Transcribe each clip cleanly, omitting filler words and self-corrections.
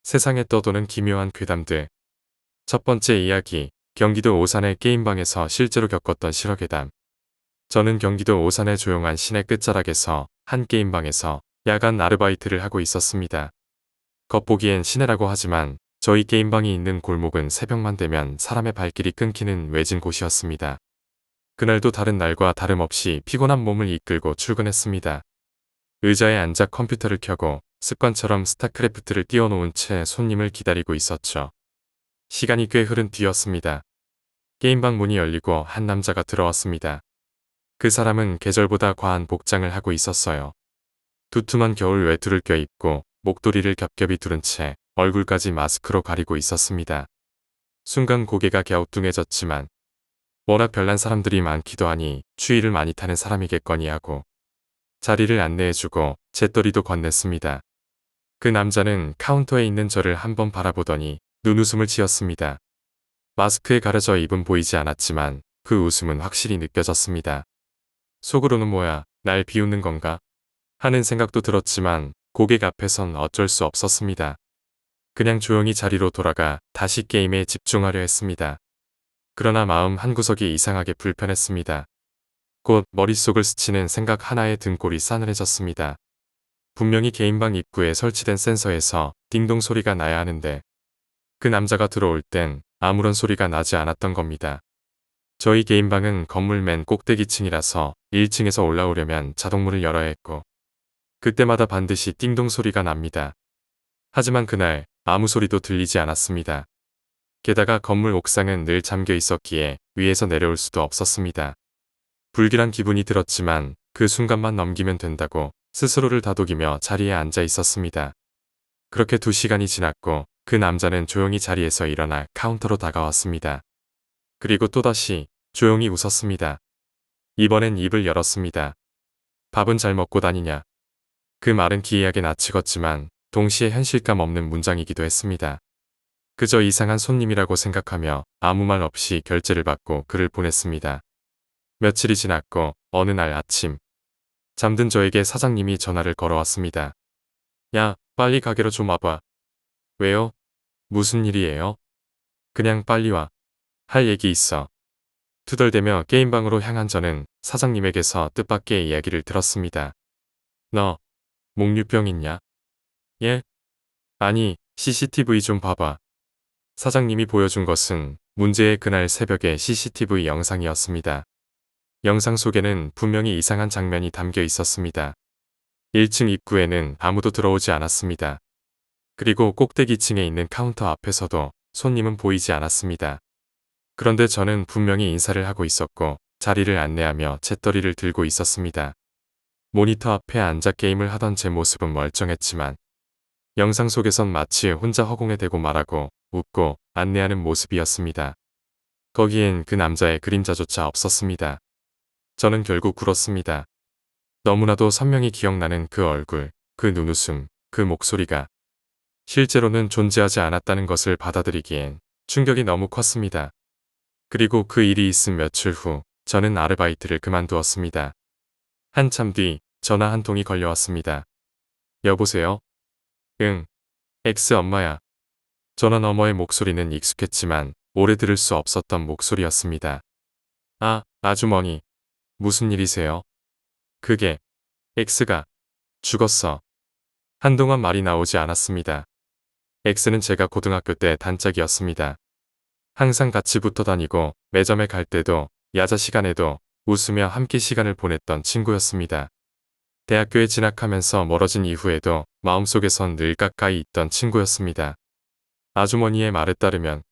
세상에 떠도는 기묘한 괴담들. 첫 번째 이야기, 경기도 오산의 게임방에서 실제로 겪었던 실화괴담. 저는 경기도 오산의 조용한 시내 끝자락에서 한 게임방에서 야간 아르바이트를 하고 있었습니다. 겉보기엔 시내라고 하지만 저희 게임방이 있는 골목은 새벽만 되면 사람의 발길이 끊기는 외진 곳이었습니다. 그날도 다른 날과 다름없이 피곤한 몸을 이끌고 출근했습니다. 의자에 앉아 컴퓨터를 켜고 습관처럼 스타크래프트를 띄워놓은 채 손님을 기다리고 있었죠. 시간이 꽤 흐른 뒤였습니다. 게임방 문이 열리고 한 남자가 들어왔습니다. 그 사람은 계절보다 과한 복장을 하고 있었어요. 두툼한 겨울 외투를 껴입고 목도리를 겹겹이 두른 채 얼굴까지 마스크로 가리고 있었습니다. 순간 고개가 갸우뚱해졌지만 워낙 별난 사람들이 많기도 하니 추위를 많이 타는 사람이겠거니 하고 자리를 안내해주고 재떨이도 건넸습니다. 그 남자는 카운터에 있는 저를 한번 바라보더니 눈웃음을 지었습니다. 마스크에 가려져 입은 보이지 않았지만 그 웃음은 확실히 느껴졌습니다. 속으로는 뭐야, 날 비웃는 건가? 하는 생각도 들었지만 고객 앞에선 어쩔 수 없었습니다. 그냥 조용히 자리로 돌아가 다시 게임에 집중하려 했습니다. 그러나 마음 한구석이 이상하게 불편했습니다. 곧 머릿속을 스치는 생각 하나에 등골이 싸늘해졌습니다. 분명히 게임방 입구에 설치된 센서에서 띵동 소리가 나야 하는데 그 남자가 들어올 땐 아무런 소리가 나지 않았던 겁니다. 저희 게임방은 건물 맨 꼭대기층이라서 1층에서 올라오려면 자동문을 열어야 했고 그때마다 반드시 띵동 소리가 납니다. 하지만 그날 아무 소리도 들리지 않았습니다. 게다가 건물 옥상은 늘 잠겨 있었기에 위에서 내려올 수도 없었습니다. 불길한 기분이 들었지만 그 순간만 넘기면 된다고 스스로를 다독이며 자리에 앉아 있었습니다. 그렇게 2시간이 지났고 그 남자는 조용히 자리에서 일어나 카운터로 다가왔습니다. 그리고 또다시 조용히 웃었습니다. 이번엔 입을 열었습니다. 밥은 잘 먹고 다니냐? 그 말은 기이하게 낯익었지만 동시에 현실감 없는 문장이기도 했습니다. 그저 이상한 손님이라고 생각하며 아무 말 없이 결제를 받고 그를 보냈습니다. 며칠이 지났고 어느 날 아침 잠든 저에게 사장님이 전화를 걸어왔습니다. 야, 빨리 가게로 좀 와봐. 왜요? 무슨 일이에요? 그냥 빨리 와. 할 얘기 있어. 투덜대며 게임방으로 향한 저는 사장님에게서 뜻밖의 이야기를 들었습니다. 너 목류병 있냐? 예? 아니, CCTV 좀 봐봐. 사장님이 보여준 것은 문제의 그날 새벽의 CCTV 영상이었습니다. 영상 속에는 분명히 이상한 장면이 담겨 있었습니다. 1층 입구에는 아무도 들어오지 않았습니다. 그리고 꼭대기층에 있는 카운터 앞에서도 손님은 보이지 않았습니다. 그런데 저는 분명히 인사를 하고 있었고 자리를 안내하며 재떨이를 들고 있었습니다. 모니터 앞에 앉아 게임을 하던 제 모습은 멀쩡했지만 영상 속에선 마치 혼자 허공에 대고 말하고 웃고 안내하는 모습이었습니다. 거기엔 그 남자의 그림자조차 없었습니다. 저는 결국 울었습니다. 너무나도 선명히 기억나는 그 얼굴, 그 눈웃음, 그 목소리가 실제로는 존재하지 않았다는 것을 받아들이기엔 충격이 너무 컸습니다. 그리고 그 일이 있은 며칠 후 저는 아르바이트를 그만두었습니다. 한참 뒤 전화 한 통이 걸려왔습니다. 여보세요? 응, X 엄마야. 전화 너머의 목소리는 익숙했지만 오래 들을 수 없었던 목소리였습니다. 아, 아주머니. 무슨 일이세요? 그게 X가 죽었어. 한동안 말이 나오지 않았습니다. X는 제가 고등학교 때 단짝이었습니다. 항상 같이 붙어 다니고 매점에 갈 때도 야자 시간에도 웃으며 함께 시간을 보냈던 친구였습니다. 대학교에 진학하면서 멀어진 이후에도 마음속에선 늘 가까이 있던 친구였습니다. 아주머니의 말에 따르면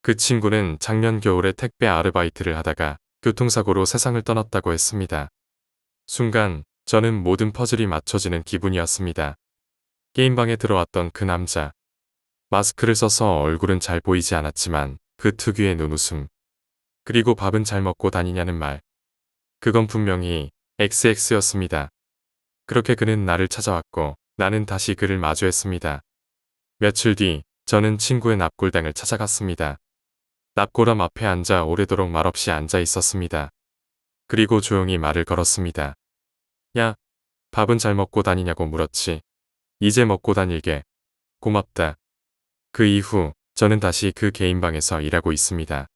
그 친구는 작년 겨울에 택배 아르바이트를 하다가 교통사고로 세상을 떠났다고 했습니다. 순간 저는 모든 퍼즐이 맞춰지는 기분이었습니다. 게임방에 들어왔던 그 남자. 마스크를 써서 얼굴은 잘 보이지 않았지만 그 특유의 눈웃음. 그리고 밥은 잘 먹고 다니냐는 말. 그건 분명히 XX였습니다. 그렇게 그는 나를 찾아왔고 나는 다시 그를 마주했습니다. 며칠 뒤 저는 친구의 납골당을 찾아갔습니다. 납골함 앞에 앉아 오래도록 말없이 앉아 있었습니다. 그리고 조용히 말을 걸었습니다. 야, 밥은 잘 먹고 다니냐고 물었지. 이제 먹고 다닐게. 고맙다. 그 이후 저는 다시 그 개인방에서 일하고 있습니다.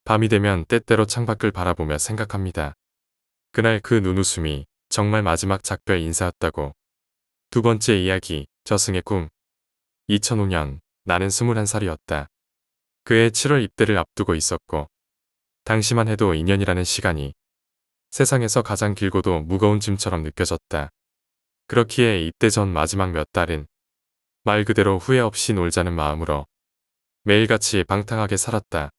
밤이 되면 때때로 창밖을 바라보며 생각합니다. 그날 그 눈웃음이 정말 마지막 작별 인사였다고. 두 번째 이야기, 저승의 꿈. 2005년, 나는 21살이었다. 그해 7월 입대를 앞두고 있었고, 당시만 해도 2년이라는 시간이 세상에서 가장 길고도 무거운 짐처럼 느껴졌다. 그렇기에 입대 전 마지막 몇 달은 말 그대로 후회 없이 놀자는 마음으로 매일같이 방탕하게 살았다.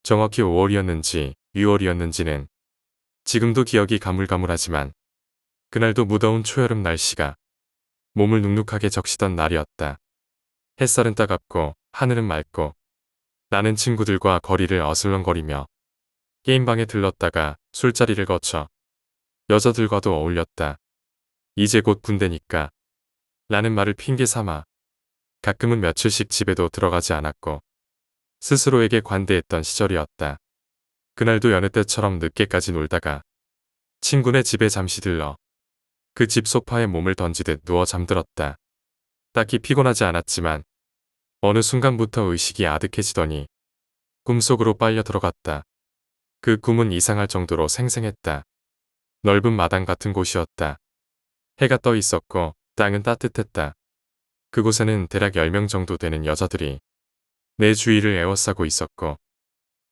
정확히 5월이었는지 6월이었는지는 지금도 기억이 가물가물하지만 그날도 무더운 초여름 날씨가 몸을 눅눅하게 적시던 날이었다. 햇살은 따갑고 하늘은 맑고 나는 친구들과 거리를 어슬렁거리며 게임방에 들렀다가 술자리를 거쳐 여자들과도 어울렸다. 이제 곧 군대니까 라는 말을 핑계 삼아 가끔은 며칠씩 집에도 들어가지 않았고 스스로에게 관대했던 시절이었다. 그날도 여느 때처럼 늦게까지 놀다가 친구네 집에 잠시 들러 그 집 소파에 몸을 던지듯 누워 잠들었다. 딱히 피곤하지 않았지만 어느 순간부터 의식이 아득해지더니 꿈속으로 빨려 들어갔다. 그 꿈은 이상할 정도로 생생했다. 넓은 마당 같은 곳이었다. 해가 떠 있었고 땅은 따뜻했다. 그곳에는 대략 10명 정도 되는 여자들이 내 주위를 에워싸고 있었고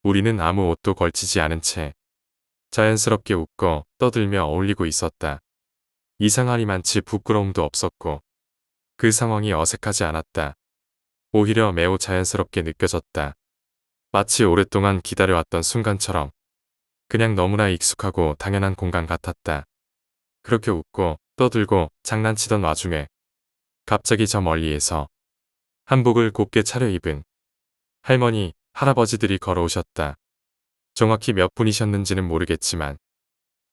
우리는 아무 옷도 걸치지 않은 채 자연스럽게 웃고 떠들며 어울리고 있었다. 이상하리만치 부끄러움도 없었고 그 상황이 어색하지 않았다. 오히려 매우 자연스럽게 느껴졌다. 마치 오랫동안 기다려왔던 순간처럼 그냥 너무나 익숙하고 당연한 공간 같았다. 그렇게 웃고 떠들고 장난치던 와중에 갑자기 저 멀리에서 한복을 곱게 차려입은 할머니, 할아버지들이 걸어오셨다. 정확히 몇 분이셨는지는 모르겠지만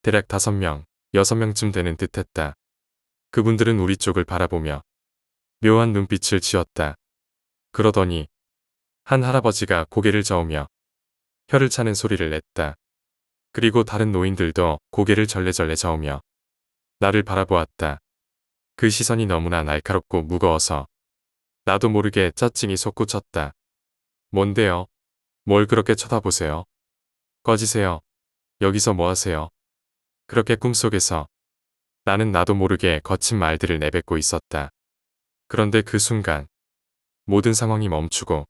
대략 5명, 6명쯤 되는 듯했다. 그분들은 우리 쪽을 바라보며 묘한 눈빛을 지었다. 그러더니 한 할아버지가 고개를 저으며 혀를 차는 소리를 냈다. 그리고 다른 노인들도 고개를 절레절레 저으며 나를 바라보았다. 그 시선이 너무나 날카롭고 무거워서 나도 모르게 짜증이 솟구쳤다. 뭔데요? 뭘 그렇게 쳐다보세요? 꺼지세요. 여기서 뭐 하세요? 그렇게 꿈속에서 나는 나도 모르게 거친 말들을 내뱉고 있었다. 그런데 그 순간 모든 상황이 멈추고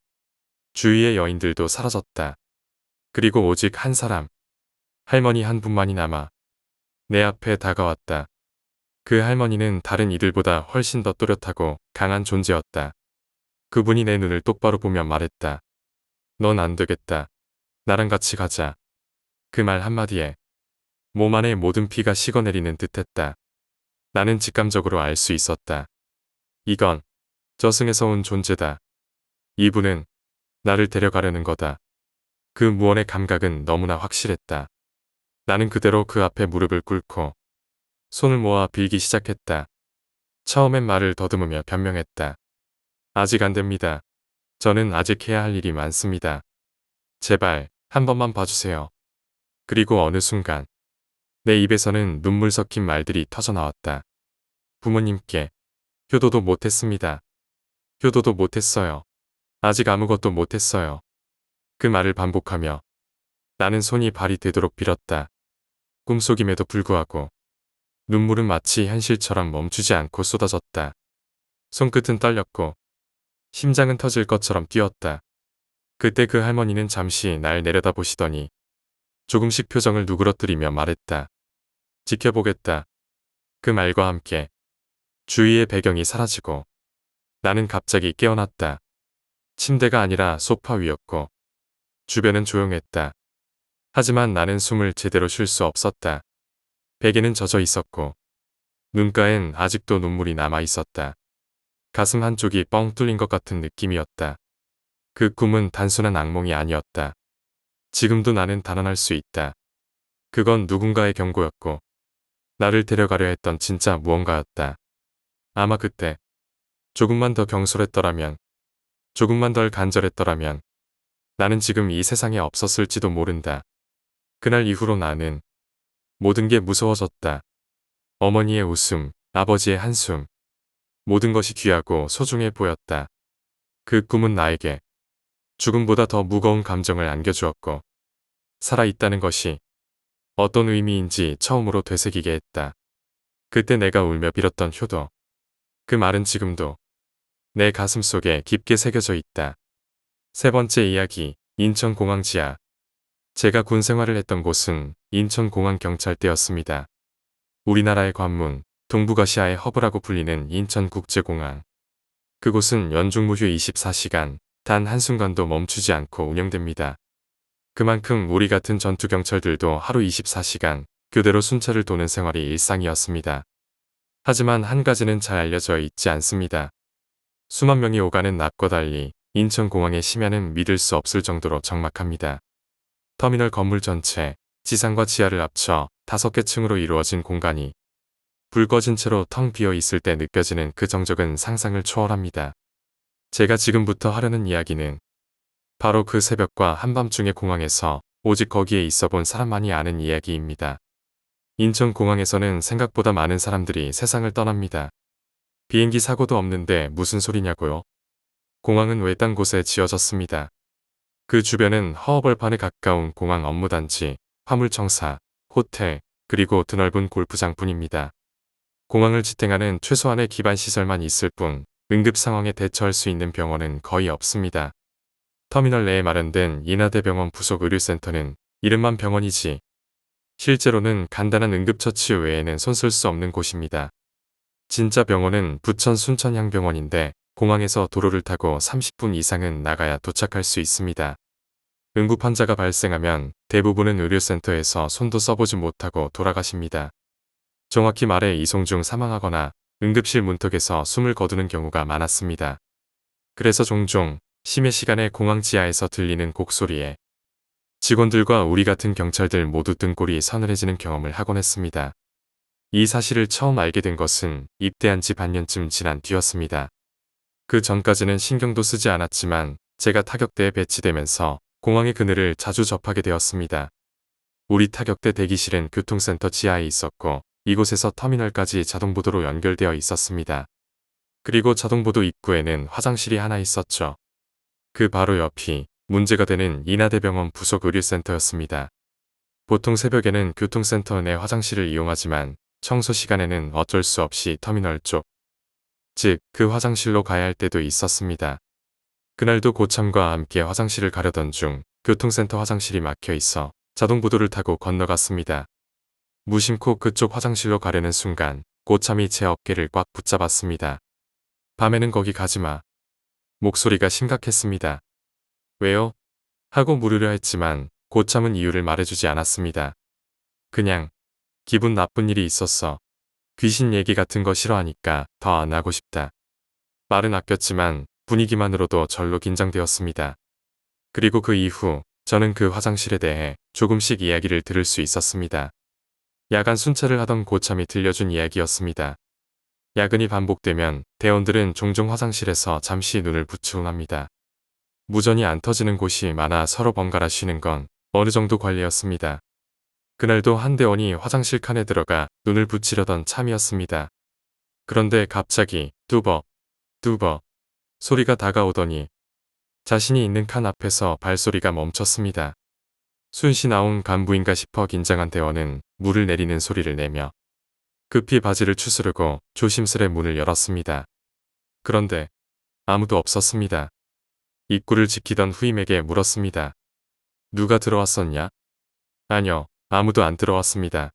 주위의 여인들도 사라졌다. 그리고 오직 한 사람, 할머니 한 분만이 남아 내 앞에 다가왔다. 그 할머니는 다른 이들보다 훨씬 더 또렷하고 강한 존재였다. 그분이 내 눈을 똑바로 보며 말했다. 넌 안 되겠다. 나랑 같이 가자. 그 말 한마디에 몸 안의 모든 피가 식어내리는 듯했다. 나는 직감적으로 알 수 있었다. 이건 저승에서 온 존재다. 이분은 나를 데려가려는 거다. 그 무언의 감각은 너무나 확실했다. 나는 그대로 그 앞에 무릎을 꿇고 손을 모아 빌기 시작했다. 처음엔 말을 더듬으며 변명했다. 아직 안 됩니다. 저는 아직 해야 할 일이 많습니다. 제발 한 번만 봐주세요. 그리고 어느 순간 내 입에서는 눈물 섞인 말들이 터져나왔다. 부모님께 효도도 못했습니다. 효도도 못했어요. 아직 아무것도 못했어요. 그 말을 반복하며 나는 손이 발이 되도록 빌었다. 꿈속임에도 불구하고 눈물은 마치 현실처럼 멈추지 않고 쏟아졌다. 손끝은 떨렸고 심장은 터질 것처럼 뛰었다. 그때 그 할머니는 잠시 날 내려다보시더니 조금씩 표정을 누그러뜨리며 말했다. 지켜보겠다. 그 말과 함께 주위의 배경이 사라지고 나는 갑자기 깨어났다. 침대가 아니라 소파 위였고 주변은 조용했다. 하지만 나는 숨을 제대로 쉴 수 없었다. 베개는 젖어 있었고 눈가엔 아직도 눈물이 남아 있었다. 가슴 한쪽이 뻥 뚫린 것 같은 느낌이었다. 그 꿈은 단순한 악몽이 아니었다. 지금도 나는 단언할 수 있다. 그건 누군가의 경고였고 나를 데려가려 했던 진짜 무언가였다. 아마 그때 조금만 더 경솔했더라면, 조금만 덜 간절했더라면 나는 지금 이 세상에 없었을지도 모른다. 그날 이후로 나는 모든 게 무서워졌다. 어머니의 웃음, 아버지의 한숨, 모든 것이 귀하고 소중해 보였다. 그 꿈은 나에게 죽음보다 더 무거운 감정을 안겨주었고 살아있다는 것이 어떤 의미인지 처음으로 되새기게 했다. 그때 내가 울며 빌었던 효도. 그 말은 지금도 내 가슴 속에 깊게 새겨져 있다. 세 번째 이야기, 인천공항 지하. 제가 군 생활을 했던 곳은 인천공항경찰대였습니다. 우리나라의 관문, 동북아시아의 허브라고 불리는 인천국제공항. 그곳은 연중무휴 24시간, 단 한순간도 멈추지 않고 운영됩니다. 그만큼 우리 같은 전투경찰들도 하루 24시간 교대로 순찰을 도는 생활이 일상이었습니다. 하지만 한 가지는 잘 알려져 있지 않습니다. 수만 명이 오가는 낮과 달리 인천공항의 심야는 믿을 수 없을 정도로 적막합니다. 터미널 건물 전체, 지상과 지하를 합쳐 5개 층으로 이루어진 공간이 불 꺼진 채로 텅 비어 있을 때 느껴지는 그 정적은 상상을 초월합니다. 제가 지금부터 하려는 이야기는 바로 그 새벽과 한밤중의 공항에서 오직 거기에 있어 본 사람만이 아는 이야기입니다. 인천공항에서는 생각보다 많은 사람들이 세상을 떠납니다. 비행기 사고도 없는데 무슨 소리냐고요? 공항은 외딴 곳에 지어졌습니다. 그 주변은 허허벌판에 가까운 공항 업무단지, 화물청사, 호텔, 그리고 드넓은 골프장뿐입니다. 공항을 지탱하는 최소한의 기반시설만 있을 뿐 응급 상황에 대처할 수 있는 병원은 거의 없습니다. 터미널 내에 마련된 인하대병원 부속 의료센터는 이름만 병원이지 실제로는 간단한 응급처치 외에는 손쓸 수 없는 곳입니다. 진짜 병원은 부천 순천향병원인데 공항에서 도로를 타고 30분 이상은 나가야 도착할 수 있습니다. 응급 환자가 발생하면 대부분은 의료센터에서 손도 써보지 못하고 돌아가십니다. 정확히 말해 이송 중 사망하거나 응급실 문턱에서 숨을 거두는 경우가 많았습니다. 그래서 종종 심야 시간에 공항 지하에서 들리는 곡소리에 직원들과 우리 같은 경찰들 모두 등골이 서늘해지는 경험을 하곤 했습니다. 이 사실을 처음 알게 된 것은 입대한 지 반년쯤 지난 뒤였습니다. 그 전까지는 신경도 쓰지 않았지만 제가 타격대에 배치되면서 공항의 그늘을 자주 접하게 되었습니다. 우리 타격대 대기실은 교통센터 지하에 있었고 이곳에서 터미널까지 자동보도로 연결되어 있었습니다. 그리고 자동보도 입구에는 화장실이 하나 있었죠. 그 바로 옆이 문제가 되는 인하대병원 부속 의료센터였습니다. 보통 새벽에는 교통센터 내 화장실을 이용하지만 청소 시간에는 어쩔 수 없이 터미널 쪽, 즉 그 화장실로 가야 할 때도 있었습니다. 그날도 고참과 함께 화장실을 가려던 중 교통센터 화장실이 막혀 있어 자동보도를 타고 건너갔습니다. 무심코 그쪽 화장실로 가려는 순간 고참이 제 어깨를 꽉 붙잡았습니다. 밤에는 거기 가지마. 목소리가 심각했습니다. 왜요? 하고 물으려 했지만 고참은 이유를 말해주지 않았습니다. 그냥 기분 나쁜 일이 있었어. 귀신 얘기 같은 거 싫어하니까 더 안 하고 싶다. 말은 아꼈지만 분위기만으로도 절로 긴장되었습니다. 그리고 그 이후 저는 그 화장실에 대해 조금씩 이야기를 들을 수 있었습니다. 야간 순찰을 하던 고참이 들려준 이야기였습니다. 야근이 반복되면 대원들은 종종 화장실에서 잠시 눈을 붙이곤 합니다. 무전이 안 터지는 곳이 많아 서로 번갈아 쉬는 건 어느 정도 관리였습니다. 그날도 한 대원이 화장실 칸에 들어가 눈을 붙이려던 참이었습니다. 그런데 갑자기 뚜벅 소리가 다가오더니 자신이 있는 칸 앞에서 발소리가 멈췄습니다. 순시 나온 간부인가 싶어 긴장한 대원은 물을 내리는 소리를 내며 급히 바지를 추스르고 조심스레 문을 열었습니다. 그런데 아무도 없었습니다. 입구를 지키던 후임에게 물었습니다. 누가 들어왔었냐? 아니요, 아무도 안 들어왔습니다.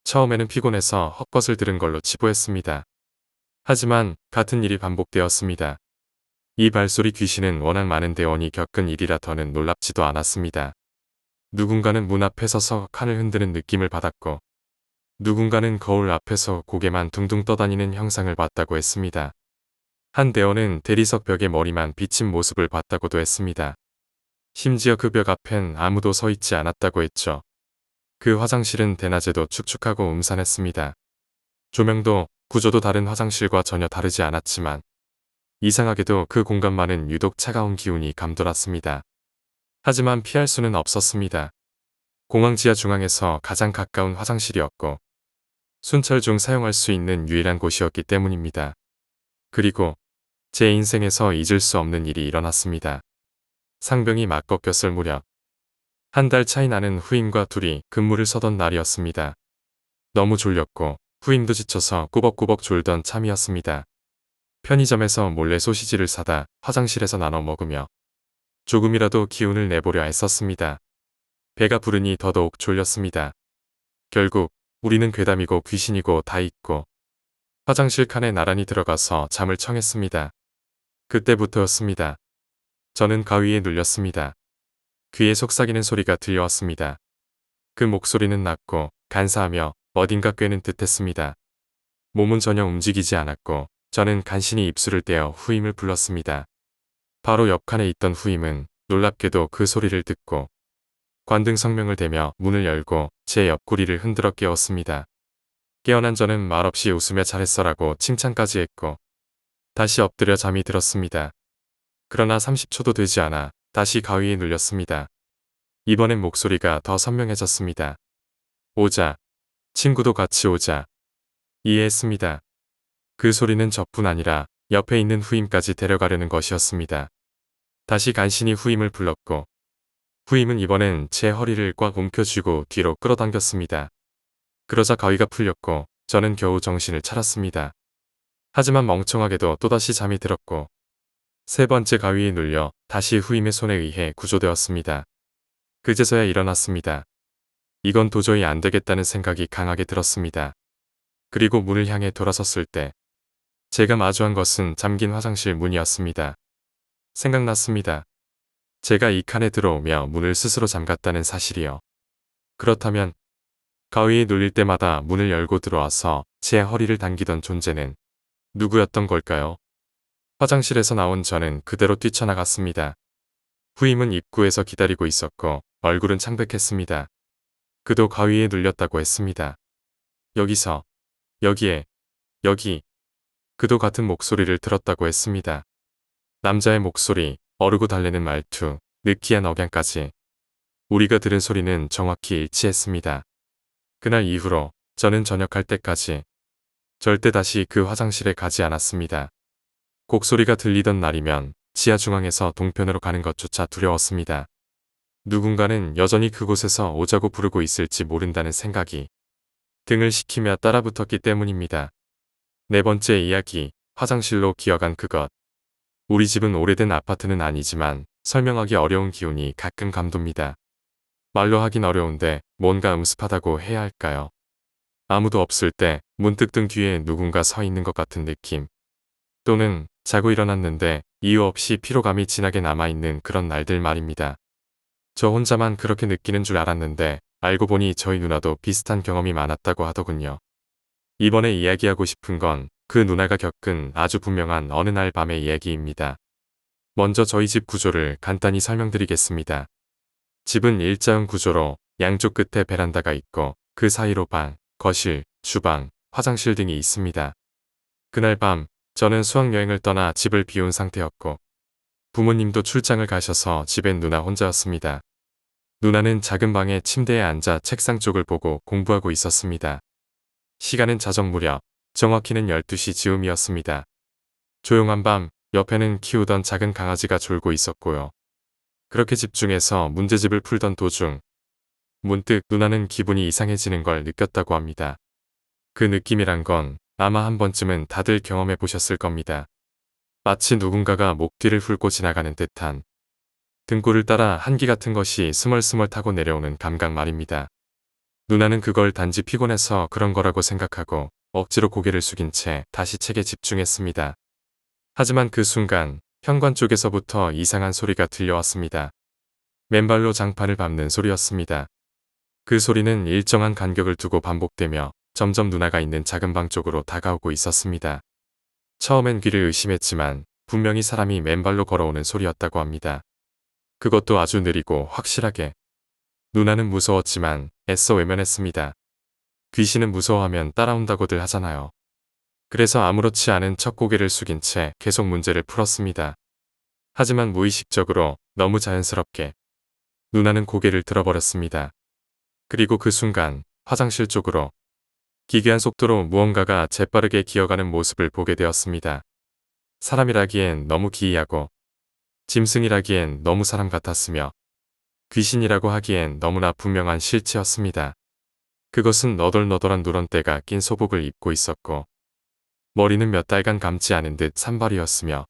처음에는 피곤해서 헛것을 들은 걸로 치부했습니다. 하지만 같은 일이 반복되었습니다. 이 발소리 귀신은 워낙 많은 대원이 겪은 일이라 더는 놀랍지도 않았습니다. 누군가는 문 앞에 서서 칸을 흔드는 느낌을 받았고 누군가는 거울 앞에서 고개만 둥둥 떠다니는 형상을 봤다고 했습니다. 한 대원은 대리석 벽에 머리만 비친 모습을 봤다고도 했습니다. 심지어 그 벽 앞엔 아무도 서 있지 않았다고 했죠. 그 화장실은 대낮에도 축축하고 음산했습니다. 조명도 구조도 다른 화장실과 전혀 다르지 않았지만 이상하게도 그 공간만은 유독 차가운 기운이 감돌았습니다. 하지만 피할 수는 없었습니다. 공항 지하 중앙에서 가장 가까운 화장실이었고 순찰 중 사용할 수 있는 유일한 곳이었기 때문입니다. 그리고 제 인생에서 잊을 수 없는 일이 일어났습니다. 상병이 막 꺾였을 무렵 한 달 차이 나는 후임과 둘이 근무를 서던 날이었습니다. 너무 졸렸고 후임도 지쳐서 꾸벅꾸벅 졸던 참이었습니다. 편의점에서 몰래 소시지를 사다 화장실에서 나눠 먹으며 조금이라도 기운을 내보려 애썼습니다. 배가 부르니 더더욱 졸렸습니다. 결국 우리는 괴담이고 귀신이고 다 잊고 화장실 칸에 나란히 들어가서 잠을 청했습니다. 그때부터였습니다. 저는 가위에 눌렸습니다. 귀에 속삭이는 소리가 들려왔습니다. 그 목소리는 낮고 간사하며 어딘가 꿰는 듯했습니다. 몸은 전혀 움직이지 않았고 저는 간신히 입술을 떼어 후임을 불렀습니다. 바로 옆칸에 있던 후임은 놀랍게도 그 소리를 듣고 관등 성명을 대며 문을 열고 제 옆구리를 흔들어 깨웠습니다. 깨어난 저는 말없이 웃으며 잘했어라고 칭찬까지 했고 다시 엎드려 잠이 들었습니다. 그러나 30초도 되지 않아 다시 가위에 눌렸습니다. 이번엔 목소리가 더 선명해졌습니다. 오자. 친구도 같이 오자. 이해했습니다. 그 소리는 저뿐 아니라 옆에 있는 후임까지 데려가려는 것이었습니다. 다시 간신히 후임을 불렀고 후임은 이번엔 제 허리를 꽉 움켜쥐고 뒤로 끌어당겼습니다. 그러자 가위가 풀렸고 저는 겨우 정신을 차렸습니다. 하지만 멍청하게도 또다시 잠이 들었고 세 번째 가위에 눌려 다시 후임의 손에 의해 구조되었습니다. 그제서야 일어났습니다. 이건 도저히 안 되겠다는 생각이 강하게 들었습니다. 그리고 문을 향해 돌아섰을 때 제가 마주한 것은 잠긴 화장실 문이었습니다. 생각났습니다. 제가 이 칸에 들어오며 문을 스스로 잠갔다는 사실이요. 그렇다면 가위에 눌릴 때마다 문을 열고 들어와서 제 허리를 당기던 존재는 누구였던 걸까요? 화장실에서 나온 저는 그대로 뛰쳐나갔습니다. 후임은 입구에서 기다리고 있었고 얼굴은 창백했습니다. 그도 가위에 눌렸다고 했습니다. 여기서, 여기에, 여기. 그도 같은 목소리를 들었다고 했습니다. 남자의 목소리, 어르고 달래는 말투, 느끼한 억양까지. 우리가 들은 소리는 정확히 일치했습니다. 그날 이후로 저는 전역할 때까지 절대 다시 그 화장실에 가지 않았습니다. 곡소리가 들리던 날이면 지하 중앙에서 동편으로 가는 것조차 두려웠습니다. 누군가는 여전히 그곳에서 오자고 부르고 있을지 모른다는 생각이 등을 시키며 따라붙었기 때문입니다. 네 번째 이야기, 화장실로 기어간 그것. 우리 집은 오래된 아파트는 아니지만 설명하기 어려운 기운이 가끔 감돕니다. 말로 하긴 어려운데 뭔가 음습하다고 해야 할까요? 아무도 없을 때 문득 등 뒤에 누군가 서 있는 것 같은 느낌. 또는 자고 일어났는데 이유 없이 피로감이 진하게 남아있는 그런 날들 말입니다. 저 혼자만 그렇게 느끼는 줄 알았는데 알고 보니 저희 누나도 비슷한 경험이 많았다고 하더군요. 이번에 이야기하고 싶은 건 그 누나가 겪은 아주 분명한 어느 날 밤의 이야기입니다. 먼저 저희 집 구조를 간단히 설명드리겠습니다. 집은 일자형 구조로 양쪽 끝에 베란다가 있고 그 사이로 방, 거실, 주방, 화장실 등이 있습니다. 그날 밤 저는 수학여행을 떠나 집을 비운 상태였고 부모님도 출장을 가셔서 집엔 누나 혼자였습니다. 누나는 작은 방에 침대에 앉아 책상 쪽을 보고 공부하고 있었습니다. 시간은 자정 무렵, 정확히는 12시 즈음이었습니다. 조용한 밤, 옆에는 키우던 작은 강아지가 졸고 있었고요. 그렇게 집중해서 문제집을 풀던 도중 문득 누나는 기분이 이상해지는 걸 느꼈다고 합니다. 그 느낌이란 건 아마 한 번쯤은 다들 경험해 보셨을 겁니다. 마치 누군가가 목 뒤를 훑고 지나가는 듯한 등골을 따라 한기 같은 것이 스멀스멀 타고 내려오는 감각 말입니다. 누나는 그걸 단지 피곤해서 그런 거라고 생각하고 억지로 고개를 숙인 채 다시 책에 집중했습니다. 하지만 그 순간 현관 쪽에서부터 이상한 소리가 들려왔습니다. 맨발로 장판을 밟는 소리였습니다. 그 소리는 일정한 간격을 두고 반복되며 점점 누나가 있는 작은 방 쪽으로 다가오고 있었습니다. 처음엔 귀를 의심했지만 분명히 사람이 맨발로 걸어오는 소리였다고 합니다. 그것도 아주 느리고 확실하게. 누나는 무서웠지만 애써 외면했습니다. 귀신은 무서워하면 따라온다고들 하잖아요. 그래서 아무렇지 않은 척 고개를 숙인 채 계속 문제를 풀었습니다. 하지만 무의식적으로 너무 자연스럽게 누나는 고개를 들어버렸습니다. 그리고 그 순간 화장실 쪽으로 기괴한 속도로 무언가가 재빠르게 기어가는 모습을 보게 되었습니다. 사람이라기엔 너무 기이하고 짐승이라기엔 너무 사람 같았으며 귀신이라고 하기엔 너무나 분명한 실체였습니다. 그것은 너덜너덜한 누런때가 낀 소복을 입고 있었고 머리는 몇 달간 감지 않은 듯 산발이었으며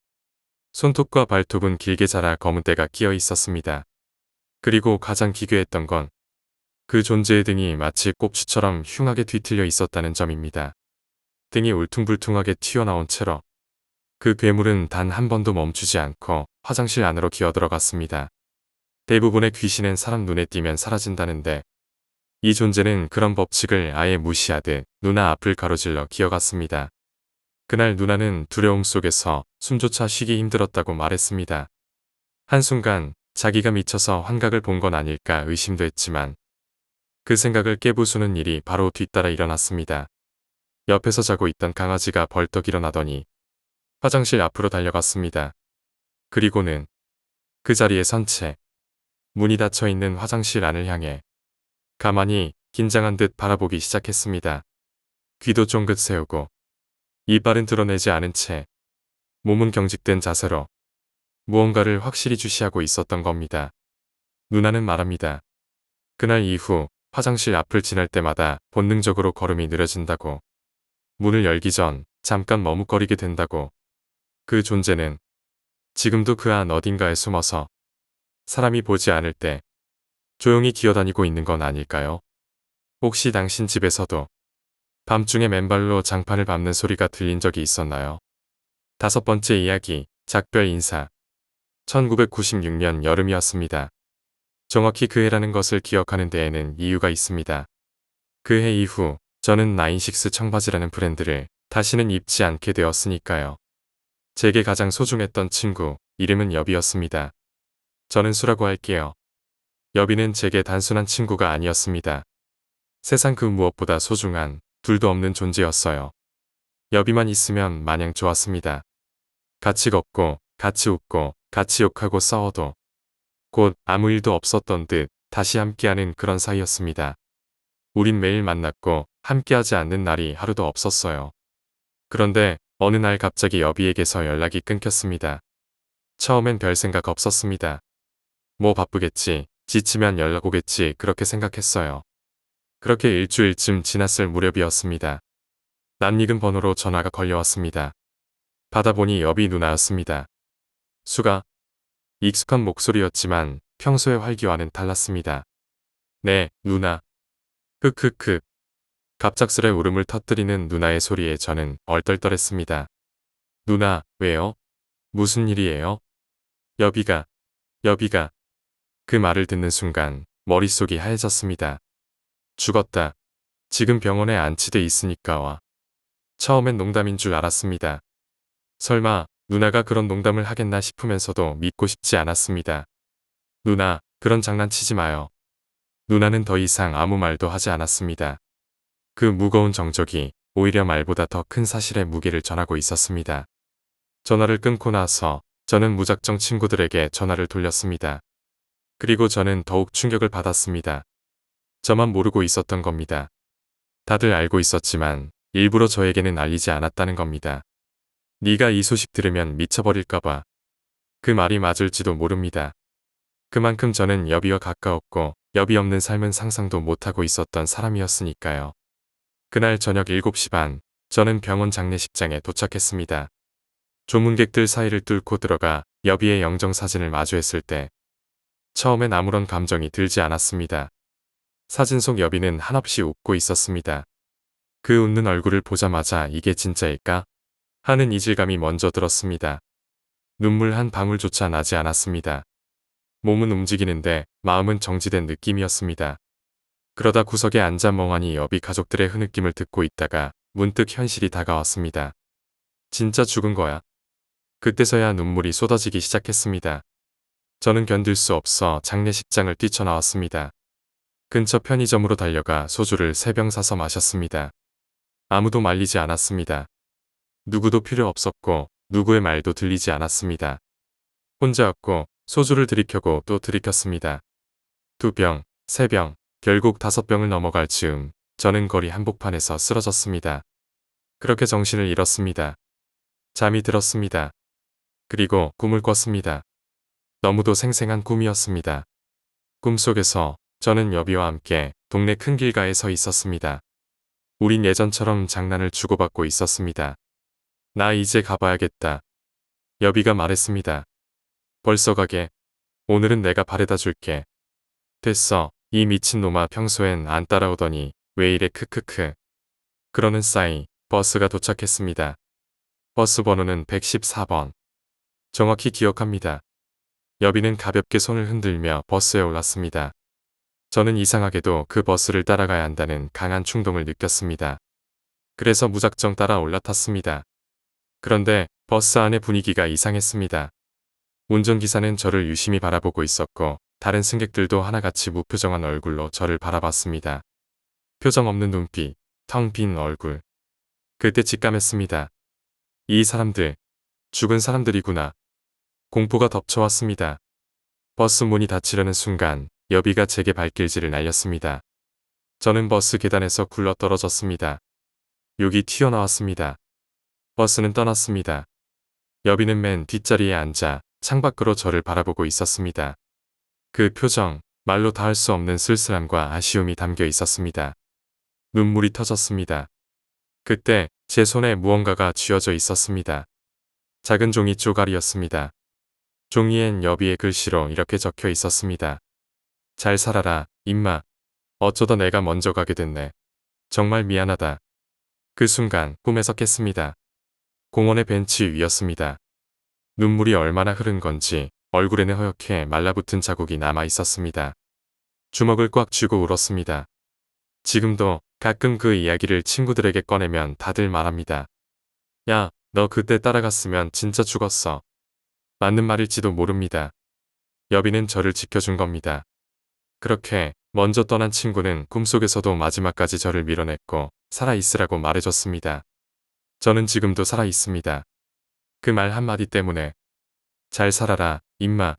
손톱과 발톱은 길게 자라 검은 때가 끼어 있었습니다. 그리고 가장 기괴했던 건 그 존재의 등이 마치 꼽추처럼 흉하게 뒤틀려 있었다는 점입니다. 등이 울퉁불퉁하게 튀어나온 채로 그 괴물은 단 한 번도 멈추지 않고 화장실 안으로 기어들어갔습니다. 대부분의 귀신은 사람 눈에 띄면 사라진다는데 이 존재는 그런 법칙을 아예 무시하듯 누나 앞을 가로질러 기어갔습니다. 그날 누나는 두려움 속에서 숨조차 쉬기 힘들었다고 말했습니다. 한순간 자기가 미쳐서 환각을 본 건 아닐까 의심도 했지만 그 생각을 깨부수는 일이 바로 뒤따라 일어났습니다. 옆에서 자고 있던 강아지가 벌떡 일어나더니 화장실 앞으로 달려갔습니다. 그리고는 그 자리에 선 채 문이 닫혀 있는 화장실 안을 향해 가만히 긴장한 듯 바라보기 시작했습니다. 귀도 쫑긋 세우고 이빨은 드러내지 않은 채 몸은 경직된 자세로 무언가를 확실히 주시하고 있었던 겁니다. 누나는 말합니다. 그날 이후 화장실 앞을 지날 때마다 본능적으로 걸음이 느려진다고, 문을 열기 전 잠깐 머뭇거리게 된다고, 그 존재는 지금도 그 안 어딘가에 숨어서 사람이 보지 않을 때 조용히 기어다니고 있는 건 아닐까요? 혹시 당신 집에서도 밤중에 맨발로 장판을 밟는 소리가 들린 적이 있었나요? 5번째 이야기, 작별 인사. 1996년 여름이었습니다. 정확히 그 해라는 것을 기억하는 데에는 이유가 있습니다. 그 해 이후 저는 나인식스 청바지라는 브랜드를 다시는 입지 않게 되었으니까요. 제게 가장 소중했던 친구, 이름은 여비였습니다. 저는 수라고 할게요. 여비는 제게 단순한 친구가 아니었습니다. 세상 그 무엇보다 소중한, 둘도 없는 존재였어요. 여비만 있으면 마냥 좋았습니다. 같이 걷고, 같이 웃고, 같이 욕하고 싸워도 곧 아무 일도 없었던 듯 다시 함께하는 그런 사이였습니다. 우린 매일 만났고 함께하지 않는 날이 하루도 없었어요. 그런데 어느 날 갑자기 여비에게서 연락이 끊겼습니다. 처음엔 별 생각 없었습니다. 뭐 바쁘겠지, 지치면 연락 오겠지 그렇게 생각했어요. 그렇게 일주일쯤 지났을 무렵이었습니다. 낯익은 번호로 전화가 걸려왔습니다. 받아보니 여비 누나였습니다. 수가. 익숙한 목소리였지만 평소의 활기와는 달랐습니다. 네, 누나. 흑흑흑. 갑작스레 울음을 터뜨리는 누나의 소리에 저는 얼떨떨했습니다. 누나, 왜요? 무슨 일이에요? 여비가. 그 말을 듣는 순간 머릿속이 하얘졌습니다. 죽었다. 지금 병원에 안치돼 있으니까 와. 처음엔 농담인 줄 알았습니다. 설마 누나가 그런 농담을 하겠나 싶으면서도 믿고 싶지 않았습니다. 누나, 그런 장난치지 마요. 누나는 더 이상 아무 말도 하지 않았습니다. 그 무거운 정적이 오히려 말보다 더 큰 사실의 무게를 전하고 있었습니다. 전화를 끊고 나서 저는 무작정 친구들에게 전화를 돌렸습니다. 그리고 저는 더욱 충격을 받았습니다. 저만 모르고 있었던 겁니다. 다들 알고 있었지만 일부러 저에게는 알리지 않았다는 겁니다. 네가 이 소식 들으면 미쳐버릴까봐. 그 말이 맞을지도 모릅니다. 그만큼 저는 여비와 가까웠고 여비 없는 삶은 상상도 못하고 있었던 사람이었으니까요. 그날 저녁 7시 반, 저는 병원 장례식장에 도착했습니다. 조문객들 사이를 뚫고 들어가 여비의 영정사진을 마주했을 때 처음엔 아무런 감정이 들지 않았습니다. 사진 속 여비는 한없이 웃고 있었습니다. 그 웃는 얼굴을 보자마자 이게 진짜일까? 하는 이질감이 먼저 들었습니다. 눈물 한 방울조차 나지 않았습니다. 몸은 움직이는데 마음은 정지된 느낌이었습니다. 그러다 구석에 앉아 멍하니 여비 가족들의 흐느낌을 듣고 있다가 문득 현실이 다가왔습니다. 진짜 죽은 거야? 그때서야 눈물이 쏟아지기 시작했습니다. 저는 견딜 수 없어 장례식장을 뛰쳐나왔습니다. 근처 편의점으로 달려가 소주를 3병 사서 마셨습니다. 아무도 말리지 않았습니다. 누구도 필요 없었고 누구의 말도 들리지 않았습니다. 혼자였고 소주를 들이켜고 또 들이켰습니다. 2병, 3병, 결국 5병을 넘어갈 즈음 저는 거리 한복판에서 쓰러졌습니다. 그렇게 정신을 잃었습니다. 잠이 들었습니다. 그리고 꿈을 꿨습니다. 너무도 생생한 꿈이었습니다. 꿈속에서 저는 여비와 함께 동네 큰 길가에 서 있었습니다. 우린 예전처럼 장난을 주고받고 있었습니다. 나 이제 가봐야겠다. 여비가 말했습니다. 벌써 가게? 오늘은 내가 바래다 줄게. 됐어. 이 미친놈아 평소엔 안 따라오더니 왜 이래 크크크. 그러는 사이 버스가 도착했습니다. 버스 번호는 114번. 정확히 기억합니다. 여비는 가볍게 손을 흔들며 버스에 올랐습니다. 저는 이상하게도 그 버스를 따라가야 한다는 강한 충동을 느꼈습니다. 그래서 무작정 따라 올라탔습니다. 그런데 버스 안의 분위기가 이상했습니다. 운전기사는 저를 유심히 바라보고 있었고 다른 승객들도 하나같이 무표정한 얼굴로 저를 바라봤습니다. 표정 없는 눈빛, 텅 빈 얼굴. 그때 직감했습니다. 이 사람들, 죽은 사람들이구나. 공포가 덮쳐왔습니다. 버스 문이 닫히려는 순간 여비가 제게 발길질을 날렸습니다. 저는 버스 계단에서 굴러 떨어졌습니다. 욕이 튀어나왔습니다. 버스는 떠났습니다. 여비는 맨 뒷자리에 앉아 창밖으로 저를 바라보고 있었습니다. 그 표정, 말로 다 할 수 없는 쓸쓸함과 아쉬움이 담겨 있었습니다. 눈물이 터졌습니다. 그때 제 손에 무언가가 쥐어져 있었습니다. 작은 종이 쪼가리였습니다. 종이엔 여비의 글씨로 이렇게 적혀 있었습니다. 잘 살아라, 임마. 어쩌다 내가 먼저 가게 됐네. 정말 미안하다. 그 순간 꿈에서 깼습니다. 공원의 벤치 위였습니다. 눈물이 얼마나 흐른 건지 얼굴에는 허옇게 말라붙은 자국이 남아 있었습니다. 주먹을 꽉 쥐고 울었습니다. 지금도 가끔 그 이야기를 친구들에게 꺼내면 다들 말합니다. 야, 너 그때 따라갔으면 진짜 죽었어. 맞는 말일지도 모릅니다. 여비는 저를 지켜준 겁니다. 그렇게 먼저 떠난 친구는 꿈속에서도 마지막까지 저를 밀어냈고 살아있으라고 말해줬습니다. 저는 지금도 살아있습니다. 그 말 한마디 때문에. 잘 살아라, 임마.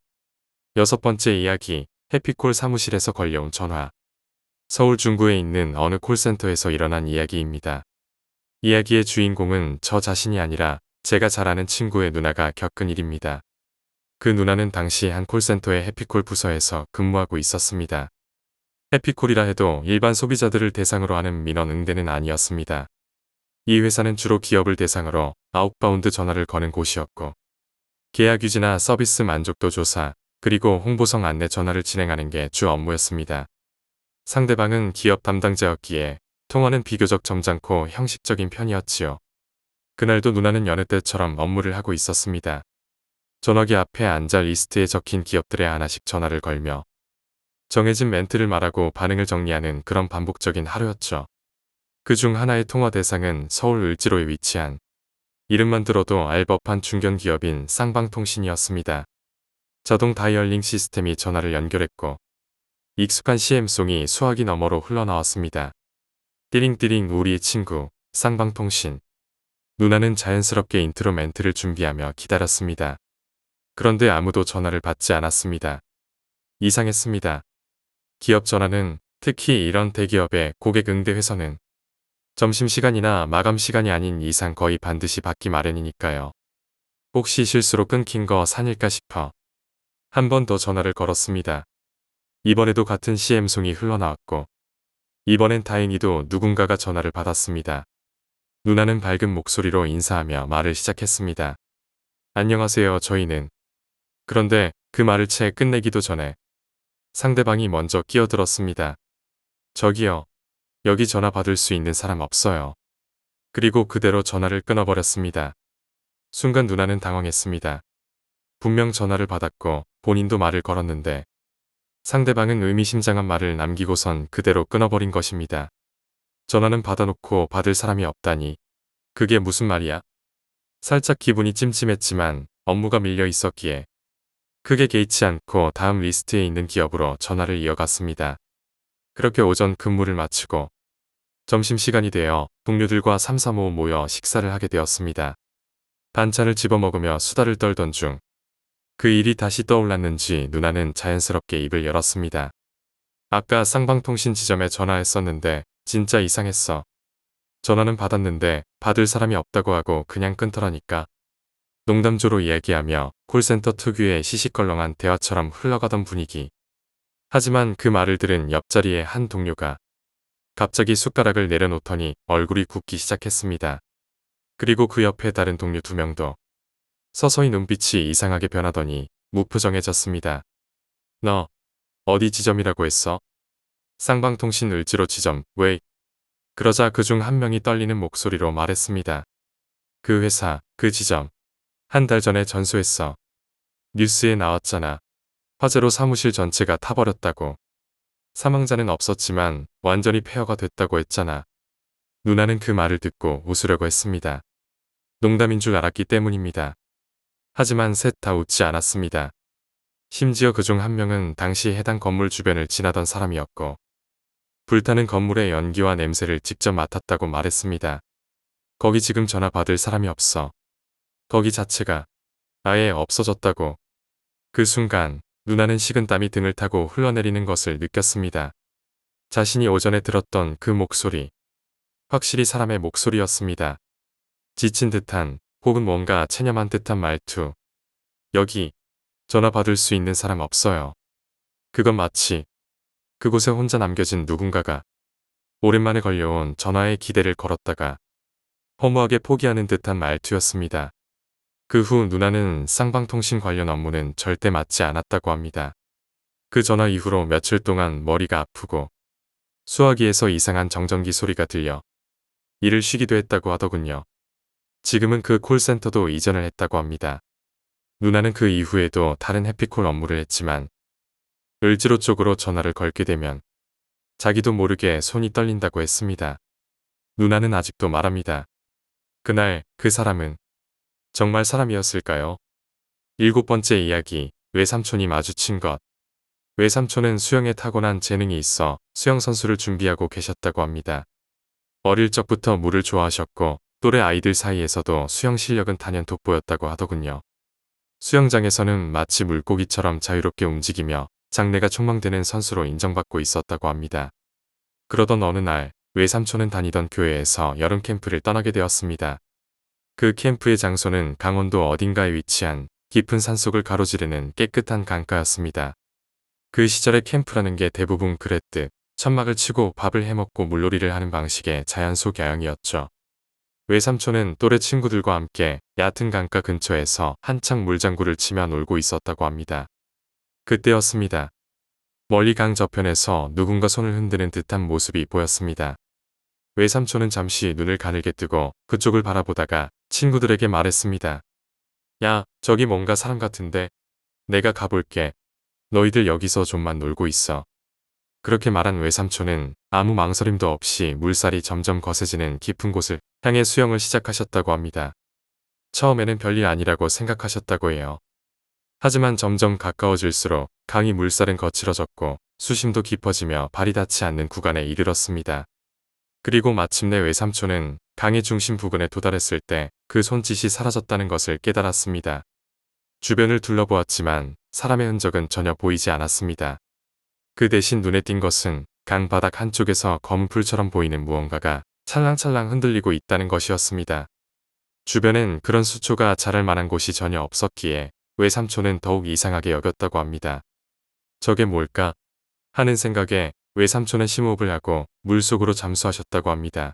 6번째 이야기, 해피콜 사무실에서 걸려온 전화. 서울 중구에 있는 어느 콜센터에서 일어난 이야기입니다. 이야기의 주인공은 저 자신이 아니라 제가 잘 아는 친구의 누나가 겪은 일입니다. 그 누나는 당시 한 콜센터의 해피콜 부서에서 근무하고 있었습니다. 해피콜이라 해도 일반 소비자들을 대상으로 하는 민원 응대는 아니었습니다. 이 회사는 주로 기업을 대상으로 아웃바운드 전화를 거는 곳이었고 계약 유지나 서비스 만족도 조사, 그리고 홍보성 안내 전화를 진행하는 게 주 업무였습니다. 상대방은 기업 담당자였기에 통화는 비교적 점잖고 형식적인 편이었지요. 그날도 누나는 여느 때처럼 업무를 하고 있었습니다. 전화기 앞에 앉아 리스트에 적힌 기업들에 하나씩 전화를 걸며 정해진 멘트를 말하고 반응을 정리하는 그런 반복적인 하루였죠. 그중 하나의 통화 대상은 서울 을지로에 위치한 이름만 들어도 알 법한 중견기업인 쌍방통신이었습니다. 자동 다이얼링 시스템이 전화를 연결했고 익숙한 CM송이 수화기 너머로 흘러나왔습니다. 띠링띠링 우리의 친구, 쌍방통신. 누나는 자연스럽게 인트로 멘트를 준비하며 기다렸습니다. 그런데 아무도 전화를 받지 않았습니다. 이상했습니다. 기업 전화는, 특히 이런 대기업의 고객 응대 회선은 점심시간이나 마감시간이 아닌 이상 거의 반드시 받기 마련이니까요. 혹시 실수로 끊긴 거 산일까 싶어 한 번 더 전화를 걸었습니다. 이번에도 같은 CM송이 흘러나왔고 이번엔 다행히도 누군가가 전화를 받았습니다. 누나는 밝은 목소리로 인사하며 말을 시작했습니다. 안녕하세요, 저희는. 그런데 그 말을 채 끝내기도 전에 상대방이 먼저 끼어들었습니다. 저기요. 여기 전화 받을 수 있는 사람 없어요. 그리고 그대로 전화를 끊어버렸습니다. 순간 누나는 당황했습니다. 분명 전화를 받았고 본인도 말을 걸었는데 상대방은 의미심장한 말을 남기고선 그대로 끊어버린 것입니다. 전화는 받아놓고 받을 사람이 없다니. 그게 무슨 말이야? 살짝 기분이 찜찜했지만 업무가 밀려 있었기에 크게 개의치 않고 다음 리스트에 있는 기업으로 전화를 이어갔습니다. 그렇게 오전 근무를 마치고 점심시간이 되어 동료들과 삼삼오오 모여 식사를 하게 되었습니다. 반찬을 집어먹으며 수다를 떨던 중 그 일이 다시 떠올랐는지 누나는 자연스럽게 입을 열었습니다. 아까 쌍방통신 지점에 전화했었는데 진짜 이상했어. 전화는 받았는데 받을 사람이 없다고 하고 그냥 끊더라니까. 농담조로 이야기하며 콜센터 특유의 시시껄렁한 대화처럼 흘러가던 분위기. 하지만 그 말을 들은 옆자리의 한 동료가 갑자기 숟가락을 내려놓더니 얼굴이 굳기 시작했습니다. 그리고 그 옆에 다른 동료 2명도 서서히 눈빛이 이상하게 변하더니 무표정해졌습니다. 너 어디 지점이라고 했어? 쌍방통신 을지로 지점. 왜? 그러자 그중 한 명이 떨리는 목소리로 말했습니다. 그 회사, 그 지점. 한 달 전에 전수했어. 뉴스에 나왔잖아. 화재로 사무실 전체가 타버렸다고. 사망자는 없었지만 완전히 폐허가 됐다고 했잖아. 누나는 그 말을 듣고 웃으려고 했습니다. 농담인 줄 알았기 때문입니다. 하지만 셋 다 웃지 않았습니다. 심지어 그중 한 명은 당시 해당 건물 주변을 지나던 사람이었고 불타는 건물의 연기와 냄새를 직접 맡았다고 말했습니다. 거기 지금 전화 받을 사람이 없어. 거기 자체가 아예 없어졌다고. 그 순간 누나는 식은땀이 등을 타고 흘러내리는 것을 느꼈습니다. 자신이 오전에 들었던 그 목소리. 확실히 사람의 목소리였습니다. 지친 듯한 혹은 뭔가 체념한 듯한 말투. 여기 전화 받을 수 있는 사람 없어요. 그건 마치 그곳에 혼자 남겨진 누군가가 오랜만에 걸려온 전화에 기대를 걸었다가 허무하게 포기하는 듯한 말투였습니다. 그 후 누나는 쌍방통신 관련 업무는 절대 맡지 않았다고 합니다. 그 전화 이후로 며칠 동안 머리가 아프고 수화기에서 이상한 정전기 소리가 들려 일을 쉬기도 했다고 하더군요. 지금은 그 콜센터도 이전을 했다고 합니다. 누나는 그 이후에도 다른 해피콜 업무를 했지만 을지로 쪽으로 전화를 걸게 되면 자기도 모르게 손이 떨린다고 했습니다. 누나는 아직도 말합니다. 그날 그 사람은 정말 사람이었을까요? 7번째 이야기, 외삼촌이 마주친 것. 외삼촌은 수영에 타고난 재능이 있어 수영선수를 준비하고 계셨다고 합니다. 어릴 적부터 물을 좋아하셨고 또래 아이들 사이에서도 수영 실력은 단연 돋보였다고 하더군요. 수영장에서는 마치 물고기처럼 자유롭게 움직이며 장래가 촉망되는 선수로 인정받고 있었다고 합니다. 그러던 어느 날 외삼촌은 다니던 교회에서 여름 캠프를 떠나게 되었습니다. 그 캠프의 장소는 강원도 어딘가에 위치한 깊은 산속을 가로지르는 깨끗한 강가였습니다. 그 시절의 캠프라는 게 대부분 그랬듯 천막을 치고 밥을 해먹고 물놀이를 하는 방식의 자연 속 야영이었죠. 외삼촌은 또래 친구들과 함께 얕은 강가 근처에서 한창 물장구를 치며 놀고 있었다고 합니다. 그때였습니다. 멀리 강 저편에서 누군가 손을 흔드는 듯한 모습이 보였습니다. 외삼촌은 잠시 눈을 가늘게 뜨고 그쪽을 바라보다가 친구들에게 말했습니다. 야, 저기 뭔가 사람 같은데. 내가 가볼게. 너희들 여기서 좀만 놀고 있어. 그렇게 말한 외삼촌은 아무 망설임도 없이 물살이 점점 거세지는 깊은 곳을 향해 수영을 시작하셨다고 합니다. 처음에는 별일 아니라고 생각하셨다고 해요. 하지만 점점 가까워질수록 강이 물살은 거칠어졌고 수심도 깊어지며 발이 닿지 않는 구간에 이르렀습니다. 그리고 마침내 외삼촌은 강의 중심 부근에 도달했을 때 그 손짓이 사라졌다는 것을 깨달았습니다. 주변을 둘러보았지만 사람의 흔적은 전혀 보이지 않았습니다. 그 대신 눈에 띈 것은 강 바닥 한쪽에서 검은 풀처럼 보이는 무언가가 찰랑찰랑 흔들리고 있다는 것이었습니다. 주변엔 그런 수초가 자랄 만한 곳이 전혀 없었기에 외삼촌은 더욱 이상하게 여겼다고 합니다. 저게 뭘까? 하는 생각에 외삼촌은 심호흡을 하고 물속으로 잠수하셨다고 합니다.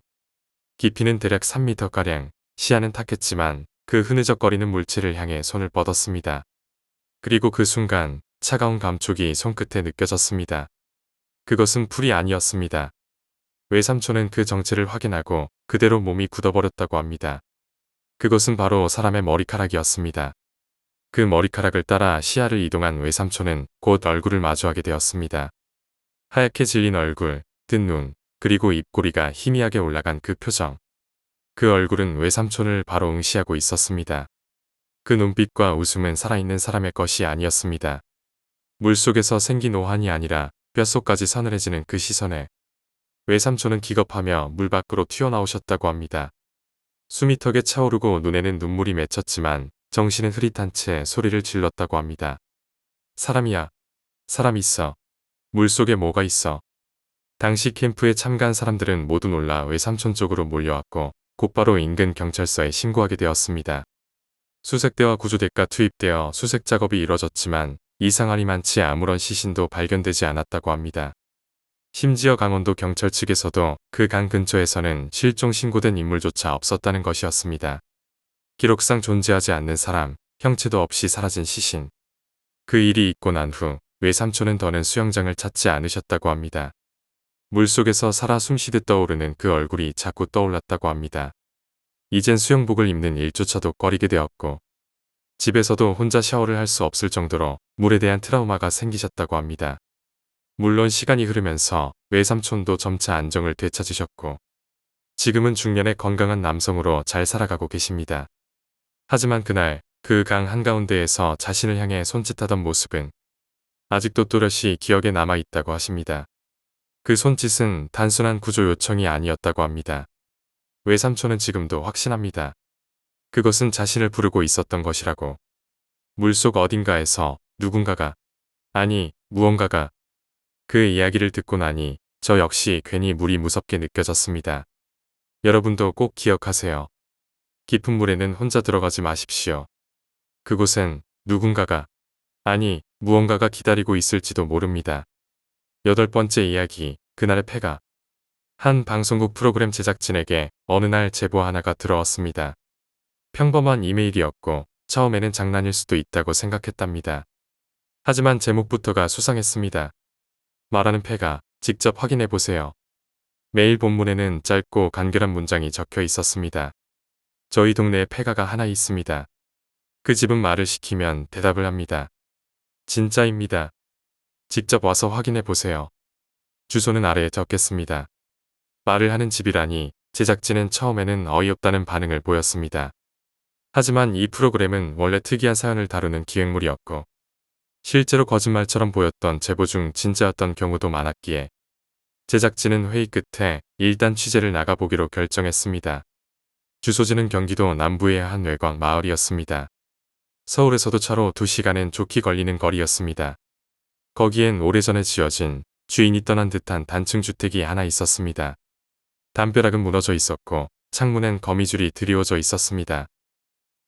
깊이는 대략 3m가량, 시야는 탁했지만 그 흐느적거리는 물체를 향해 손을 뻗었습니다. 그리고 그 순간 차가운 감촉이 손끝에 느껴졌습니다. 그것은 풀이 아니었습니다. 외삼촌은 그 정체를 확인하고 그대로 몸이 굳어버렸다고 합니다. 그것은 바로 사람의 머리카락이었습니다. 그 머리카락을 따라 시야를 이동한 외삼촌은 곧 얼굴을 마주하게 되었습니다. 하얗게 질린 얼굴, 뜬 눈, 그리고 입꼬리가 희미하게 올라간 그 표정. 그 얼굴은 외삼촌을 바로 응시하고 있었습니다. 그 눈빛과 웃음은 살아있는 사람의 것이 아니었습니다. 물속에서 생긴 오한이 아니라 뼛속까지 서늘해지는 그 시선에 외삼촌은 기겁하며 물 밖으로 튀어나오셨다고 합니다. 숨이 턱에 차오르고 눈에는 눈물이 맺혔지만 정신은 흐릿한 채 소리를 질렀다고 합니다. 사람이야. 사람 있어. 물속에 뭐가 있어. 당시 캠프에 참가한 사람들은 모두 놀라 외삼촌 쪽으로 몰려왔고 곧바로 인근 경찰서에 신고하게 되었습니다. 수색대와 구조대가 투입되어 수색 작업이 이뤄졌지만 이상한이 많지 아무런 시신도 발견되지 않았다고 합니다. 심지어 강원도 경찰 측에서도 그 강 근처에서는 실종 신고된 인물조차 없었다는 것이었습니다. 기록상 존재하지 않는 사람, 형체도 없이 사라진 시신. 그 일이 있고 난 후 외삼촌은 더는 수영장을 찾지 않으셨다고 합니다. 물속에서 살아 숨쉬듯 떠오르는 그 얼굴이 자꾸 떠올랐다고 합니다. 이젠 수영복을 입는 일조차도 꺼리게 되었고 집에서도 혼자 샤워를 할 수 없을 정도로 물에 대한 트라우마가 생기셨다고 합니다. 물론 시간이 흐르면서 외삼촌도 점차 안정을 되찾으셨고 지금은 중년의 건강한 남성으로 잘 살아가고 계십니다. 하지만 그날 그 강 한가운데에서 자신을 향해 손짓하던 모습은 아직도 또렷이 기억에 남아있다고 하십니다. 그 손짓은 단순한 구조 요청이 아니었다고 합니다. 외삼촌은 지금도 확신합니다. 그것은 자신을 부르고 있었던 것이라고. 물속 어딘가에서 누군가가, 아니 무언가가 그 이야기를 듣고 나니 저 역시 괜히 물이 무섭게 느껴졌습니다. 여러분도 꼭 기억하세요. 깊은 물에는 혼자 들어가지 마십시오. 그곳엔 누군가가, 아니 무언가가 기다리고 있을지도 모릅니다. 8번째 이야기, 그날의 폐가. 한 방송국 프로그램 제작진에게 어느 날 제보 하나가 들어왔습니다. 평범한 이메일이었고 처음에는 장난일 수도 있다고 생각했답니다. 하지만 제목부터가 수상했습니다. 말하는 폐가, 직접 확인해보세요. 메일 본문에는 짧고 간결한 문장이 적혀 있었습니다. 저희 동네에 폐가가 하나 있습니다. 그 집은 말을 시키면 대답을 합니다. 진짜입니다. 직접 와서 확인해보세요. 주소는 아래에 적겠습니다. 말을 하는 집이라니 제작진은 처음에는 어이없다는 반응을 보였습니다. 하지만 이 프로그램은 원래 특이한 사연을 다루는 기획물이었고 실제로 거짓말처럼 보였던 제보 중 진짜였던 경우도 많았기에 제작진은 회의 끝에 일단 취재를 나가보기로 결정했습니다. 주소지는 경기도 남부의 한 외곽 마을이었습니다. 서울에서도 차로 2시간은 좋게 걸리는 거리였습니다. 거기엔 오래전에 지어진 주인이 떠난 듯한 단층 주택이 하나 있었습니다. 담벼락은 무너져 있었고 창문엔 거미줄이 드리워져 있었습니다.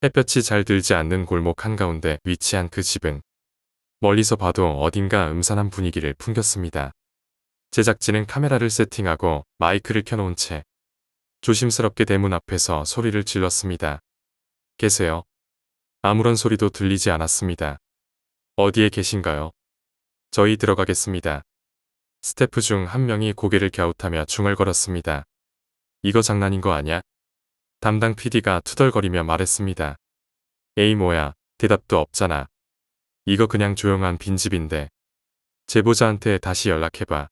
햇볕이 잘 들지 않는 골목 한가운데 위치한 그 집은 멀리서 봐도 어딘가 음산한 분위기를 풍겼습니다. 제작진은 카메라를 세팅하고 마이크를 켜놓은 채 조심스럽게 대문 앞에서 소리를 질렀습니다. 계세요? 아무런 소리도 들리지 않았습니다. 어디에 계신가요? 저희 들어가겠습니다. 스태프 중 한 명이 고개를 갸웃하며 중얼거렸습니다. 이거 장난인 거 아냐? 담당 PD가 투덜거리며 말했습니다. 에이 뭐야, 대답도 없잖아. 이거 그냥 조용한 빈집인데. 제보자한테 다시 연락해봐.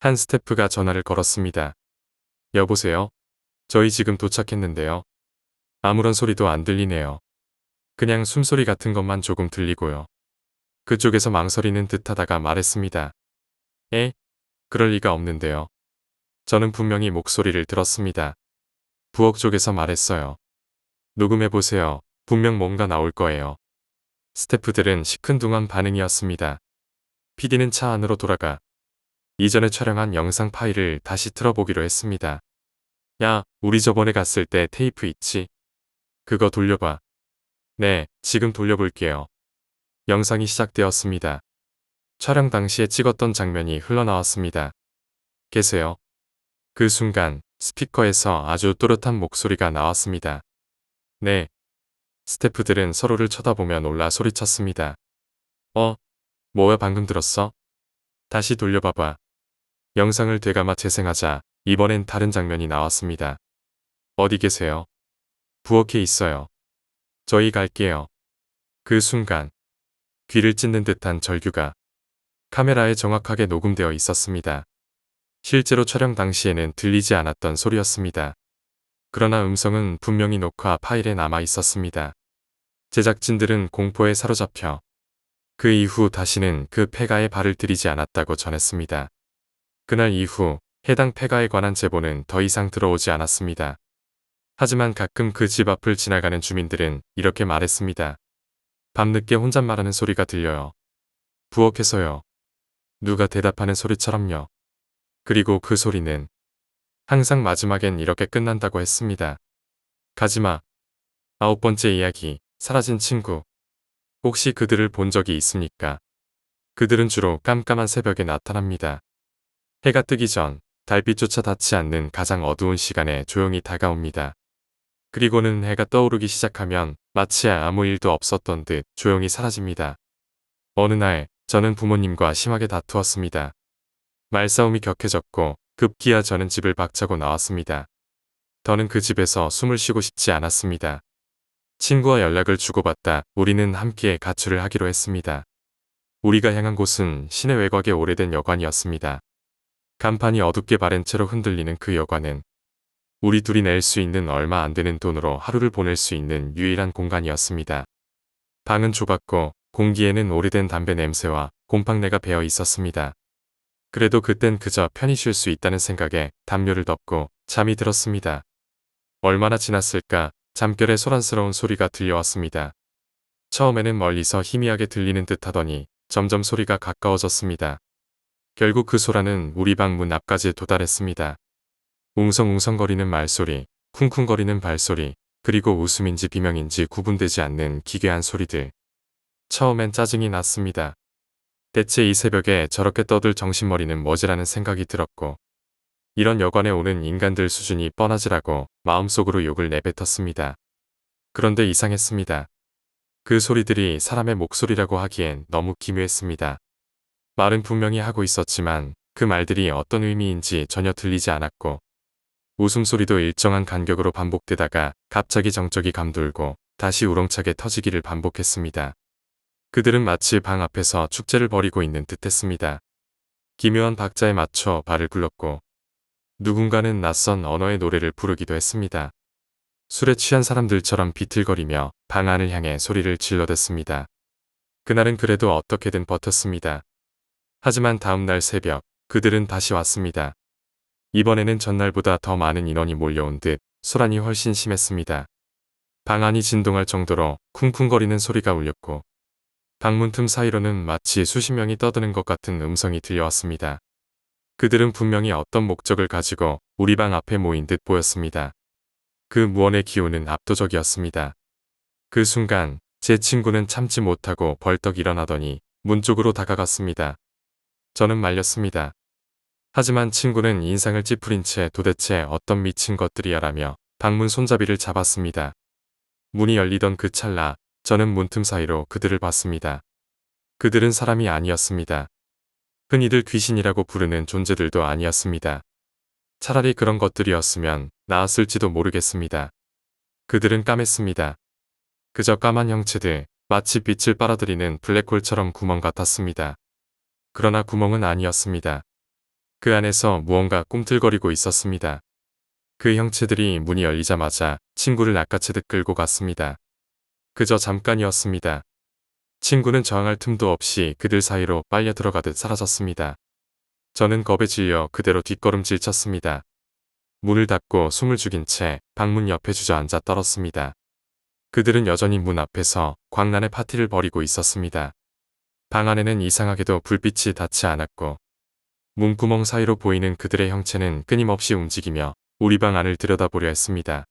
한 스태프가 전화를 걸었습니다. 여보세요? 저희 지금 도착했는데요. 아무런 소리도 안 들리네요. 그냥 숨소리 같은 것만 조금 들리고요. 그쪽에서 망설이는 듯하다가 말했습니다. 에? 그럴 리가 없는데요. 저는 분명히 목소리를 들었습니다. 부엌 쪽에서 말했어요. 녹음해보세요. 분명 뭔가 나올 거예요. 스태프들은 시큰둥한 반응이었습니다. PD는 차 안으로 돌아가 이전에 촬영한 영상 파일을 다시 틀어보기로 했습니다. 야, 우리 저번에 갔을 때 테이프 있지? 그거 돌려봐. 네, 지금 돌려볼게요. 영상이 시작되었습니다. 촬영 당시에 찍었던 장면이 흘러나왔습니다. 계세요? 그 순간 스피커에서 아주 또렷한 목소리가 나왔습니다. 네. 스태프들은 서로를 쳐다보며 놀라 소리쳤습니다. 뭐야 방금 들었어? 다시 돌려봐봐. 영상을 되감아 재생하자 이번엔 다른 장면이 나왔습니다. 어디 계세요? 부엌에 있어요. 저희 갈게요. 그 순간 귀를 찢는 듯한 절규가 카메라에 정확하게 녹음되어 있었습니다. 실제로 촬영 당시에는 들리지 않았던 소리였습니다. 그러나 음성은 분명히 녹화 파일에 남아 있었습니다. 제작진들은 공포에 사로잡혀 그 이후 다시는 그 폐가에 발을 들이지 않았다고 전했습니다. 그날 이후 해당 폐가에 관한 제보는 더 이상 들어오지 않았습니다. 하지만 가끔 그 집 앞을 지나가는 주민들은 이렇게 말했습니다. 밤늦게 혼잣말하는 소리가 들려요. 부엌에서요. 누가 대답하는 소리처럼요. 그리고 그 소리는 항상 마지막엔 이렇게 끝난다고 했습니다. 가지마. 9번째 이야기, 사라진 친구. 혹시 그들을 본 적이 있습니까? 그들은 주로 깜깜한 새벽에 나타납니다. 해가 뜨기 전 달빛조차 닿지 않는 가장 어두운 시간에 조용히 다가옵니다. 그리고는 해가 떠오르기 시작하면 마치 아무 일도 없었던 듯 조용히 사라집니다. 어느 날 저는 부모님과 심하게 다투었습니다. 말싸움이 격해졌고 급기야 저는 집을 박차고 나왔습니다. 더는 그 집에서 숨을 쉬고 싶지 않았습니다. 친구와 연락을 주고받다 우리는 함께 가출을 하기로 했습니다. 우리가 향한 곳은 시내 외곽의 오래된 여관이었습니다. 간판이 어둡게 바랜 채로 흔들리는 그 여관은 우리 둘이 낼 수 있는 얼마 안 되는 돈으로 하루를 보낼 수 있는 유일한 공간이었습니다. 방은 좁았고 공기에는 오래된 담배 냄새와 곰팡내가 배어 있었습니다. 그래도 그땐 그저 편히 쉴 수 있다는 생각에 담요를 덮고 잠이 들었습니다. 얼마나 지났을까 잠결에 소란스러운 소리가 들려왔습니다. 처음에는 멀리서 희미하게 들리는 듯 하더니 점점 소리가 가까워졌습니다. 결국 그 소란은 우리 방 문 앞까지 도달했습니다. 웅성웅성거리는 말소리, 쿵쿵거리는 발소리, 그리고 웃음인지 비명인지 구분되지 않는 기괴한 소리들. 처음엔 짜증이 났습니다. 대체 이 새벽에 저렇게 떠들 정신머리는 뭐지라는 생각이 들었고 이런 여관에 오는 인간들 수준이 뻔하지라고 마음속으로 욕을 내뱉었습니다. 그런데 이상했습니다. 그 소리들이 사람의 목소리라고 하기엔 너무 기묘했습니다. 말은 분명히 하고 있었지만 그 말들이 어떤 의미인지 전혀 들리지 않았고 웃음소리도 일정한 간격으로 반복되다가 갑자기 정적이 감돌고 다시 우렁차게 터지기를 반복했습니다. 그들은 마치 방 앞에서 축제를 벌이고 있는 듯했습니다. 기묘한 박자에 맞춰 발을 굴렀고 누군가는 낯선 언어의 노래를 부르기도 했습니다. 술에 취한 사람들처럼 비틀거리며 방 안을 향해 소리를 질러댔습니다. 그날은 그래도 어떻게든 버텼습니다. 하지만 다음날 새벽 그들은 다시 왔습니다. 이번에는 전날보다 더 많은 인원이 몰려온 듯 소란이 훨씬 심했습니다. 방 안이 진동할 정도로 쿵쿵거리는 소리가 울렸고 방문 틈 사이로는 마치 수십 명이 떠드는 것 같은 음성이 들려왔습니다. 그들은 분명히 어떤 목적을 가지고 우리 방 앞에 모인 듯 보였습니다. 그 무언의 기운은 압도적이었습니다. 그 순간 제 친구는 참지 못하고 벌떡 일어나더니 문 쪽으로 다가갔습니다. 저는 말렸습니다. 하지만 친구는 인상을 찌푸린 채 도대체 어떤 미친 것들이야라며 방문 손잡이를 잡았습니다. 문이 열리던 그 찰나 저는 문틈 사이로 그들을 봤습니다. 그들은 사람이 아니었습니다. 흔히들 귀신이라고 부르는 존재들도 아니었습니다. 차라리 그런 것들이었으면 나았을지도 모르겠습니다. 그들은 까맸습니다. 그저 까만 형체들, 마치 빛을 빨아들이는 블랙홀처럼 구멍 같았습니다. 그러나 구멍은 아니었습니다. 그 안에서 무언가 꿈틀거리고 있었습니다. 그 형체들이 문이 열리자마자 친구를 낚아채듯 끌고 갔습니다. 그저 잠깐이었습니다. 친구는 저항할 틈도 없이 그들 사이로 빨려 들어가듯 사라졌습니다. 저는 겁에 질려 그대로 뒷걸음질 쳤습니다. 문을 닫고 숨을 죽인 채 방문 옆에 주저앉아 떨었습니다. 그들은 여전히 문 앞에서 광란의 파티를 벌이고 있었습니다. 방 안에는 이상하게도 불빛이 닿지 않았고 문구멍 사이로 보이는 그들의 형체는 끊임없이 움직이며 우리 방 안을 들여다보려 했습니다.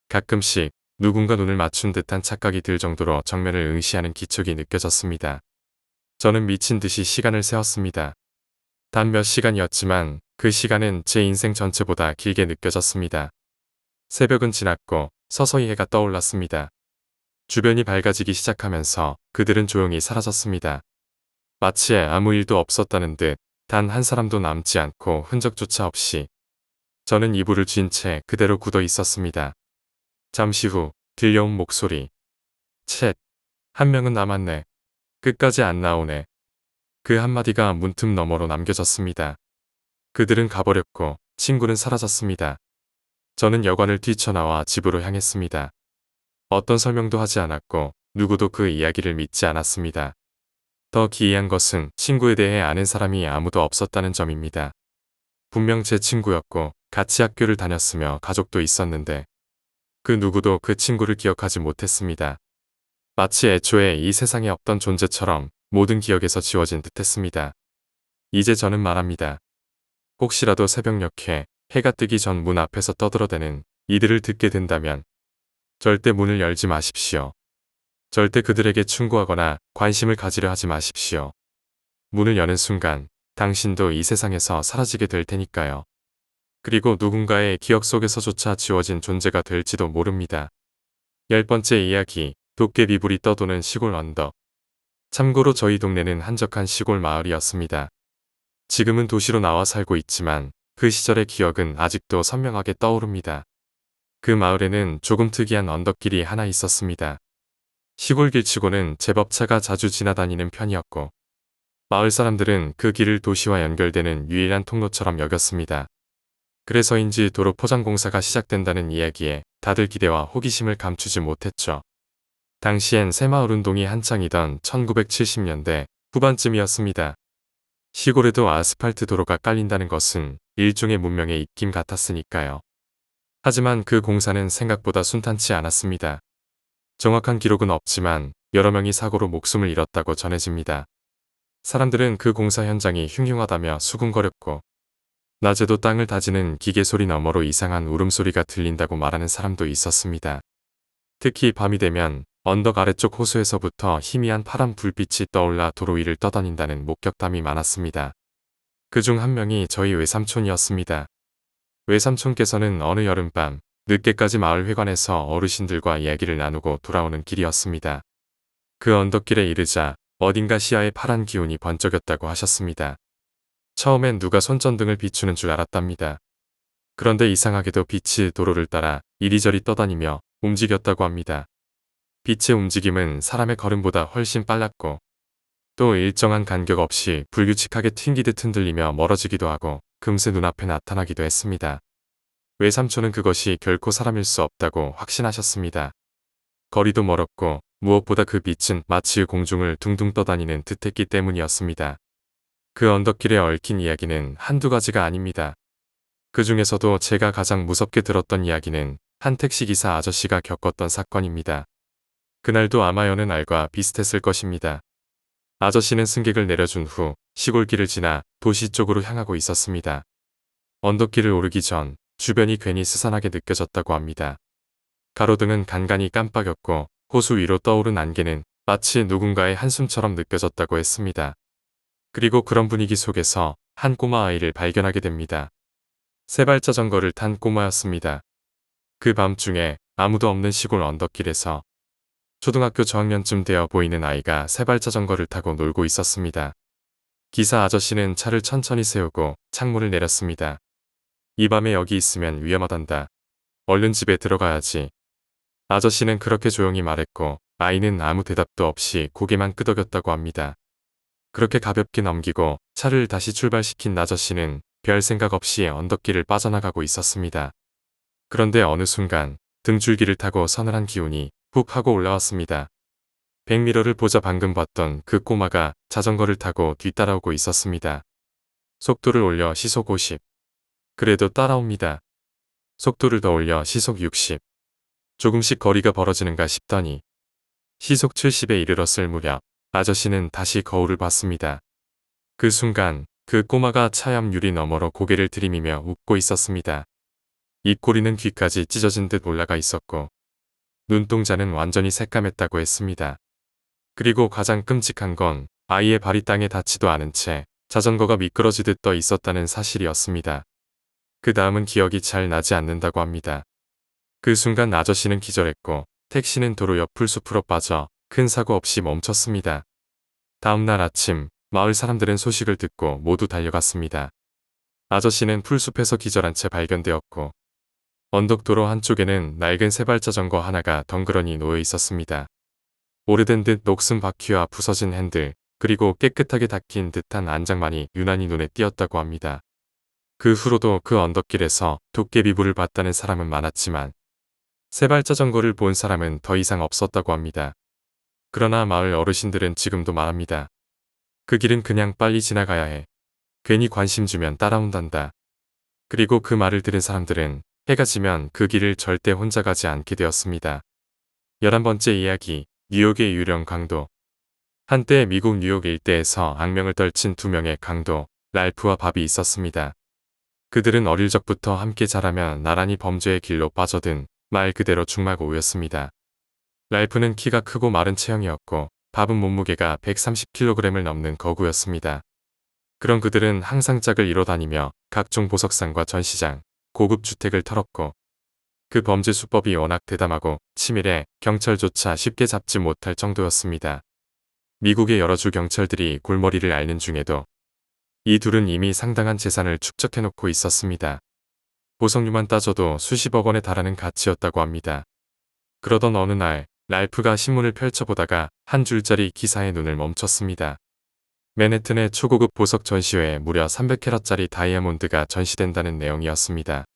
가끔씩 누군가 눈을 맞춘 듯한 착각이 들 정도로 정면을 응시하는 기척이 느껴졌습니다. 저는 미친 듯이 시간을 세었습니다. 단 몇 시간이었지만 그 시간은 제 인생 전체보다 길게 느껴졌습니다. 새벽은 지났고 서서히 해가 떠올랐습니다. 주변이 밝아지기 시작하면서 그들은 조용히 사라졌습니다. 마치 아무 일도 없었다는 듯 단 한 사람도 남지 않고 흔적조차 없이 저는 이불을 쥔 채 그대로 굳어 있었습니다. 잠시 후 들려온 목소리. 쳇. 한 명은 남았네. 끝까지 안 나오네. 그 한마디가 문틈 너머로 남겨졌습니다. 그들은 가버렸고 친구는 사라졌습니다. 저는 여관을 뛰쳐나와 집으로 향했습니다. 어떤 설명도 하지 않았고 누구도 그 이야기를 믿지 않았습니다. 더 기이한 것은 친구에 대해 아는 사람이 아무도 없었다는 점입니다. 분명 제 친구였고 같이 학교를 다녔으며 가족도 있었는데 그 누구도 그 친구를 기억하지 못했습니다. 마치 애초에 이 세상에 없던 존재처럼 모든 기억에서 지워진 듯했습니다. 이제 저는 말합니다. 혹시라도 새벽녘에 해가 뜨기 전 문 앞에서 떠들어대는 이들을 듣게 된다면 절대 문을 열지 마십시오. 절대 그들에게 충고하거나 관심을 가지려 하지 마십시오. 문을 여는 순간 당신도 이 세상에서 사라지게 될 테니까요. 그리고 누군가의 기억 속에서조차 지워진 존재가 될지도 모릅니다. 10번째 이야기, 도깨비불이 떠도는 시골 언덕. 참고로 저희 동네는 한적한 시골 마을이었습니다. 지금은 도시로 나와 살고 있지만 그 시절의 기억은 아직도 선명하게 떠오릅니다. 그 마을에는 조금 특이한 언덕길이 하나 있었습니다. 시골 길치고는 제법 차가 자주 지나다니는 편이었고 마을 사람들은 그 길을 도시와 연결되는 유일한 통로처럼 여겼습니다. 그래서인지 도로 포장 공사가 시작된다는 이야기에 다들 기대와 호기심을 감추지 못했죠. 당시엔 새마을 운동이 한창이던 1970년대 후반쯤이었습니다. 시골에도 아스팔트 도로가 깔린다는 것은 일종의 문명의 입김 같았으니까요. 하지만 그 공사는 생각보다 순탄치 않았습니다. 정확한 기록은 없지만 여러 명이 사고로 목숨을 잃었다고 전해집니다. 사람들은 그 공사 현장이 흉흉하다며 수군거렸고 낮에도 땅을 다지는 기계 소리 너머로 이상한 울음소리가 들린다고 말하는 사람도 있었습니다. 특히 밤이 되면 언덕 아래쪽 호수에서부터 희미한 파란 불빛이 떠올라 도로 위를 떠다닌다는 목격담이 많았습니다. 그중 한 명이 저희 외삼촌이었습니다. 외삼촌께서는 어느 여름밤 늦게까지 마을 회관에서 어르신들과 이야기를 나누고 돌아오는 길이었습니다. 그 언덕길에 이르자 어딘가 시야에 파란 기운이 번쩍였다고 하셨습니다. 처음엔 누가 손전등을 비추는 줄 알았답니다. 그런데 이상하게도 빛이 도로를 따라 이리저리 떠다니며 움직였다고 합니다. 빛의 움직임은 사람의 걸음보다 훨씬 빨랐고 또 일정한 간격 없이 불규칙하게 튕기듯 흔들리며 멀어지기도 하고 금세 눈앞에 나타나기도 했습니다. 외삼촌은 그것이 결코 사람일 수 없다고 확신하셨습니다. 거리도 멀었고 무엇보다 그 빛은 마치 공중을 둥둥 떠다니는 듯했기 때문이었습니다. 그 언덕길에 얽힌 이야기는 한두 가지가 아닙니다. 그 중에서도 제가 가장 무섭게 들었던 이야기는 한 택시기사 아저씨가 겪었던 사건입니다. 그날도 아마 여는 날과 비슷했을 것입니다. 아저씨는 승객을 내려준 후 시골길을 지나 도시 쪽으로 향하고 있었습니다. 언덕길을 오르기 전 주변이 괜히 스산하게 느껴졌다고 합니다. 가로등은 간간히 깜빡였고 호수 위로 떠오른 안개는 마치 누군가의 한숨처럼 느껴졌다고 했습니다. 그리고 그런 분위기 속에서 한 꼬마 아이를 발견하게 됩니다. 세발자전거를 탄 꼬마였습니다. 그 밤중에 아무도 없는 시골 언덕길에서 초등학교 저학년쯤 되어 보이는 아이가 세발자전거를 타고 놀고 있었습니다. 기사 아저씨는 차를 천천히 세우고 창문을 내렸습니다. 이 밤에 여기 있으면 위험하단다. 얼른 집에 들어가야지. 아저씨는 그렇게 조용히 말했고 아이는 아무 대답도 없이 고개만 끄덕였다고 합니다. 그렇게 가볍게 넘기고 차를 다시 출발시킨 아저씨는 별 생각 없이 언덕길을 빠져나가고 있었습니다. 그런데 어느 순간 등줄기를 타고 서늘한 기운이 훅 하고 올라왔습니다. 백미러를 보자 방금 봤던 그 꼬마가 자전거를 타고 뒤따라오고 있었습니다. 속도를 올려 시속 50. 그래도 따라옵니다. 속도를 더 올려 시속 60. 조금씩 거리가 벌어지는가 싶더니 시속 70에 이르렀을 무렵 아저씨는 다시 거울을 봤습니다. 그 순간 그 꼬마가 차 옆 유리 너머로 고개를 들이미며 웃고 있었습니다. 입꼬리는 귀까지 찢어진 듯 올라가 있었고 눈동자는 완전히 새까맸다고 했습니다. 그리고 가장 끔찍한 건 아이의 발이 땅에 닿지도 않은 채 자전거가 미끄러지듯 떠 있었다는 사실이었습니다. 그 다음은 기억이 잘 나지 않는다고 합니다. 그 순간 아저씨는 기절했고 택시는 도로 옆 풀숲으로 빠져 큰 사고 없이 멈췄습니다. 다음 날 아침 마을 사람들은 소식을 듣고 모두 달려갔습니다. 아저씨는 풀숲에서 기절한 채 발견되었고 언덕도로 한쪽에는 낡은 세발자전거 하나가 덩그러니 놓여 있었습니다. 오래된 듯 녹슨 바퀴와 부서진 핸들, 그리고 깨끗하게 닦인 듯한 안장만이 유난히 눈에 띄었다고 합니다. 그 후로도 그 언덕길에서 도깨비불을 봤다는 사람은 많았지만 세발자전거를 본 사람은 더 이상 없었다고 합니다. 그러나 마을 어르신들은 지금도 말합니다. 그 길은 그냥 빨리 지나가야 해. 괜히 관심 주면 따라온단다. 그리고 그 말을 들은 사람들은 해가 지면 그 길을 절대 혼자 가지 않게 되었습니다. 11번째 이야기, 뉴욕의 유령 강도. 한때 미국 뉴욕 일대에서 악명을 떨친 두 명의 강도, 랄프와 밥이 있었습니다. 그들은 어릴 적부터 함께 자라며 나란히 범죄의 길로 빠져든 말 그대로 중마고우였습니다. 랄프는 키가 크고 마른 체형이었고 밥은 몸무게가 130kg을 넘는 거구였습니다. 그런 그들은 항상 짝을 이뤄 다니며 각종 보석상과 전시장, 고급 주택을 털었고 그 범죄 수법이 워낙 대담하고 치밀해 경찰조차 쉽게 잡지 못할 정도였습니다. 미국의 여러 주 경찰들이 골머리를 앓는 중에도 이 둘은 이미 상당한 재산을 축적해놓고 있었습니다. 보석류만 따져도 수십억 원에 달하는 가치였다고 합니다. 그러던 어느 날 랄프가 신문을 펼쳐보다가 한 줄짜리 기사에 눈을 멈췄습니다. 맨해튼의 초고급 보석 전시회에 무려 300캐럿짜리 다이아몬드가 전시된다는 내용이었습니다.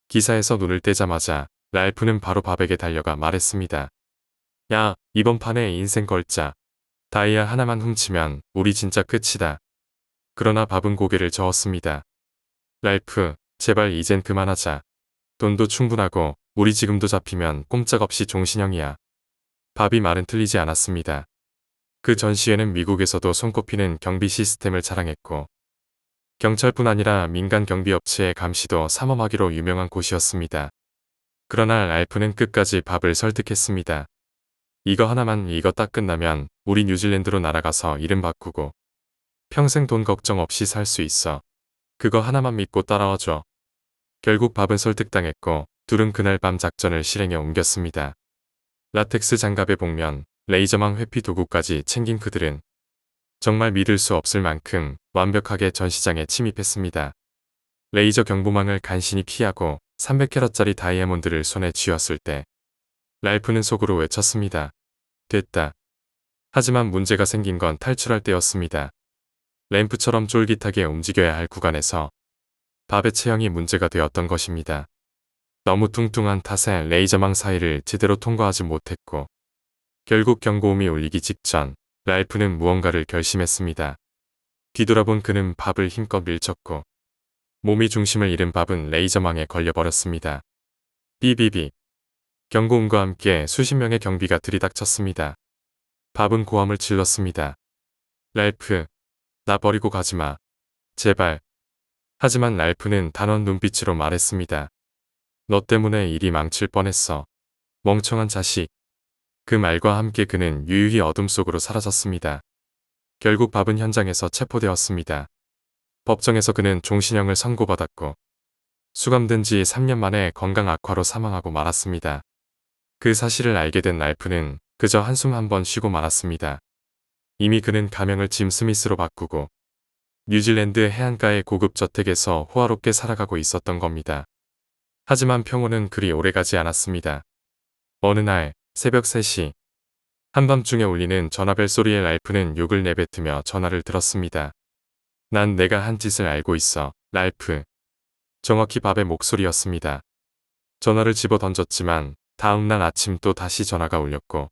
기사에서 눈을 떼자마자 랄프는 바로 밥에게 달려가 말했습니다. 야, 이번 판에 인생 걸자. 다이아 하나만 훔치면 우리 진짜 끝이다. 그러나 밥은 고개를 저었습니다. 랄프, 제발 이젠 그만하자. 돈도 충분하고 우리 지금도 잡히면 꼼짝없이 종신형이야. 밥이 말은 틀리지 않았습니다. 그 전시회는 미국에서도 손꼽히는 경비 시스템을 자랑했고 경찰뿐 아니라 민간 경비업체의 감시도 삼엄하기로 유명한 곳이었습니다. 그러나 랄프는 끝까지 밥을 설득했습니다. 이거 하나만 이거 딱 끝나면 우리 뉴질랜드로 날아가서 이름 바꾸고 평생 돈 걱정 없이 살 수 있어. 그거 하나만 믿고 따라와줘. 결국 밥은 설득당했고 둘은 그날 밤 작전을 실행에 옮겼습니다. 라텍스 장갑에 복면, 레이저망 회피 도구까지 챙긴 그들은 정말 믿을 수 없을 만큼 완벽하게 전시장에 침입했습니다. 레이저 경보망을 간신히 피하고 300캐럿짜리 다이아몬드를 손에 쥐었을 때 랄프는 속으로 외쳤습니다. 됐다. 하지만 문제가 생긴 건 탈출할 때였습니다. 램프처럼 쫄깃하게 움직여야 할 구간에서 밥의 체형이 문제가 되었던 것입니다. 너무 뚱뚱한 탓에 레이저망 사이를 제대로 통과하지 못했고 결국 경고음이 울리기 직전 랄프는 무언가를 결심했습니다. 뒤돌아본 그는 밥을 힘껏 밀쳤고 몸이 중심을 잃은 밥은 레이저망에 걸려버렸습니다. 삐비비. 경고음과 함께 수십 명의 경비가 들이닥쳤습니다. 밥은 고함을 질렀습니다. 랄프, 나 버리고 가지마. 제발. 하지만 랄프는 단언 눈빛으로 말했습니다. 너 때문에 일이 망칠 뻔했어. 멍청한 자식. 그 말과 함께 그는 유유히 어둠 속으로 사라졌습니다. 결국 밥은 현장에서 체포되었습니다. 법정에서 그는 종신형을 선고받았고 수감된 지 3년 만에 건강 악화로 사망하고 말았습니다. 그 사실을 알게 된 랄프는 그저 한숨 한번 쉬고 말았습니다. 이미 그는 가명을 짐 스미스로 바꾸고 뉴질랜드 해안가의 고급 저택에서 호화롭게 살아가고 있었던 겁니다. 하지만 평온은 그리 오래가지 않았습니다. 어느 날 새벽 3시 한밤중에 울리는 전화벨 소리에 랄프는 욕을 내뱉으며 전화를 들었습니다. 난 내가 한 짓을 알고 있어, 랄프. 정확히 밥의 목소리였습니다. 전화를 집어 던졌지만 다음날 아침 또 다시 전화가 울렸고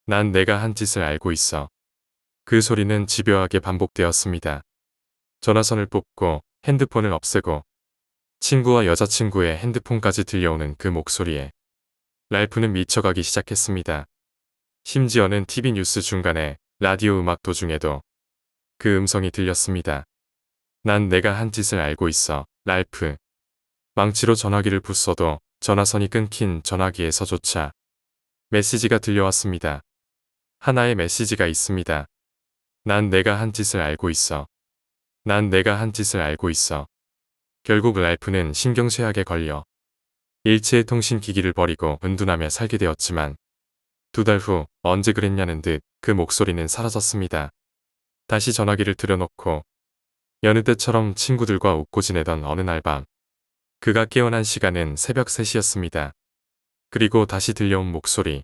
난 내가 한 짓을 알고 있어. 그 소리는 집요하게 반복되었습니다. 전화선을 뽑고 핸드폰을 없애고 친구와 여자친구의 핸드폰까지 들려오는 그 목소리에 랄프는 미쳐가기 시작했습니다. 심지어는 TV 뉴스 중간에 라디오 음악 도중에도 그 음성이 들렸습니다. 난 내가 한 짓을 알고 있어, 랄프. 망치로 전화기를 부숴도 전화선이 끊긴 전화기에서조차 메시지가 들려왔습니다. 하나의 메시지가 있습니다. 난 내가 한 짓을 알고 있어. 난 내가 한 짓을 알고 있어. 결국 랄프는 신경쇠약에 걸려 일체의 통신기기를 버리고 은둔하며 살게 되었지만 2달 후 언제 그랬냐는 듯 그 목소리는 사라졌습니다. 다시 전화기를 들여놓고 여느 때처럼 친구들과 웃고 지내던 어느 날 밤 그가 깨어난 시간은 새벽 3시였습니다. 그리고 다시 들려온 목소리.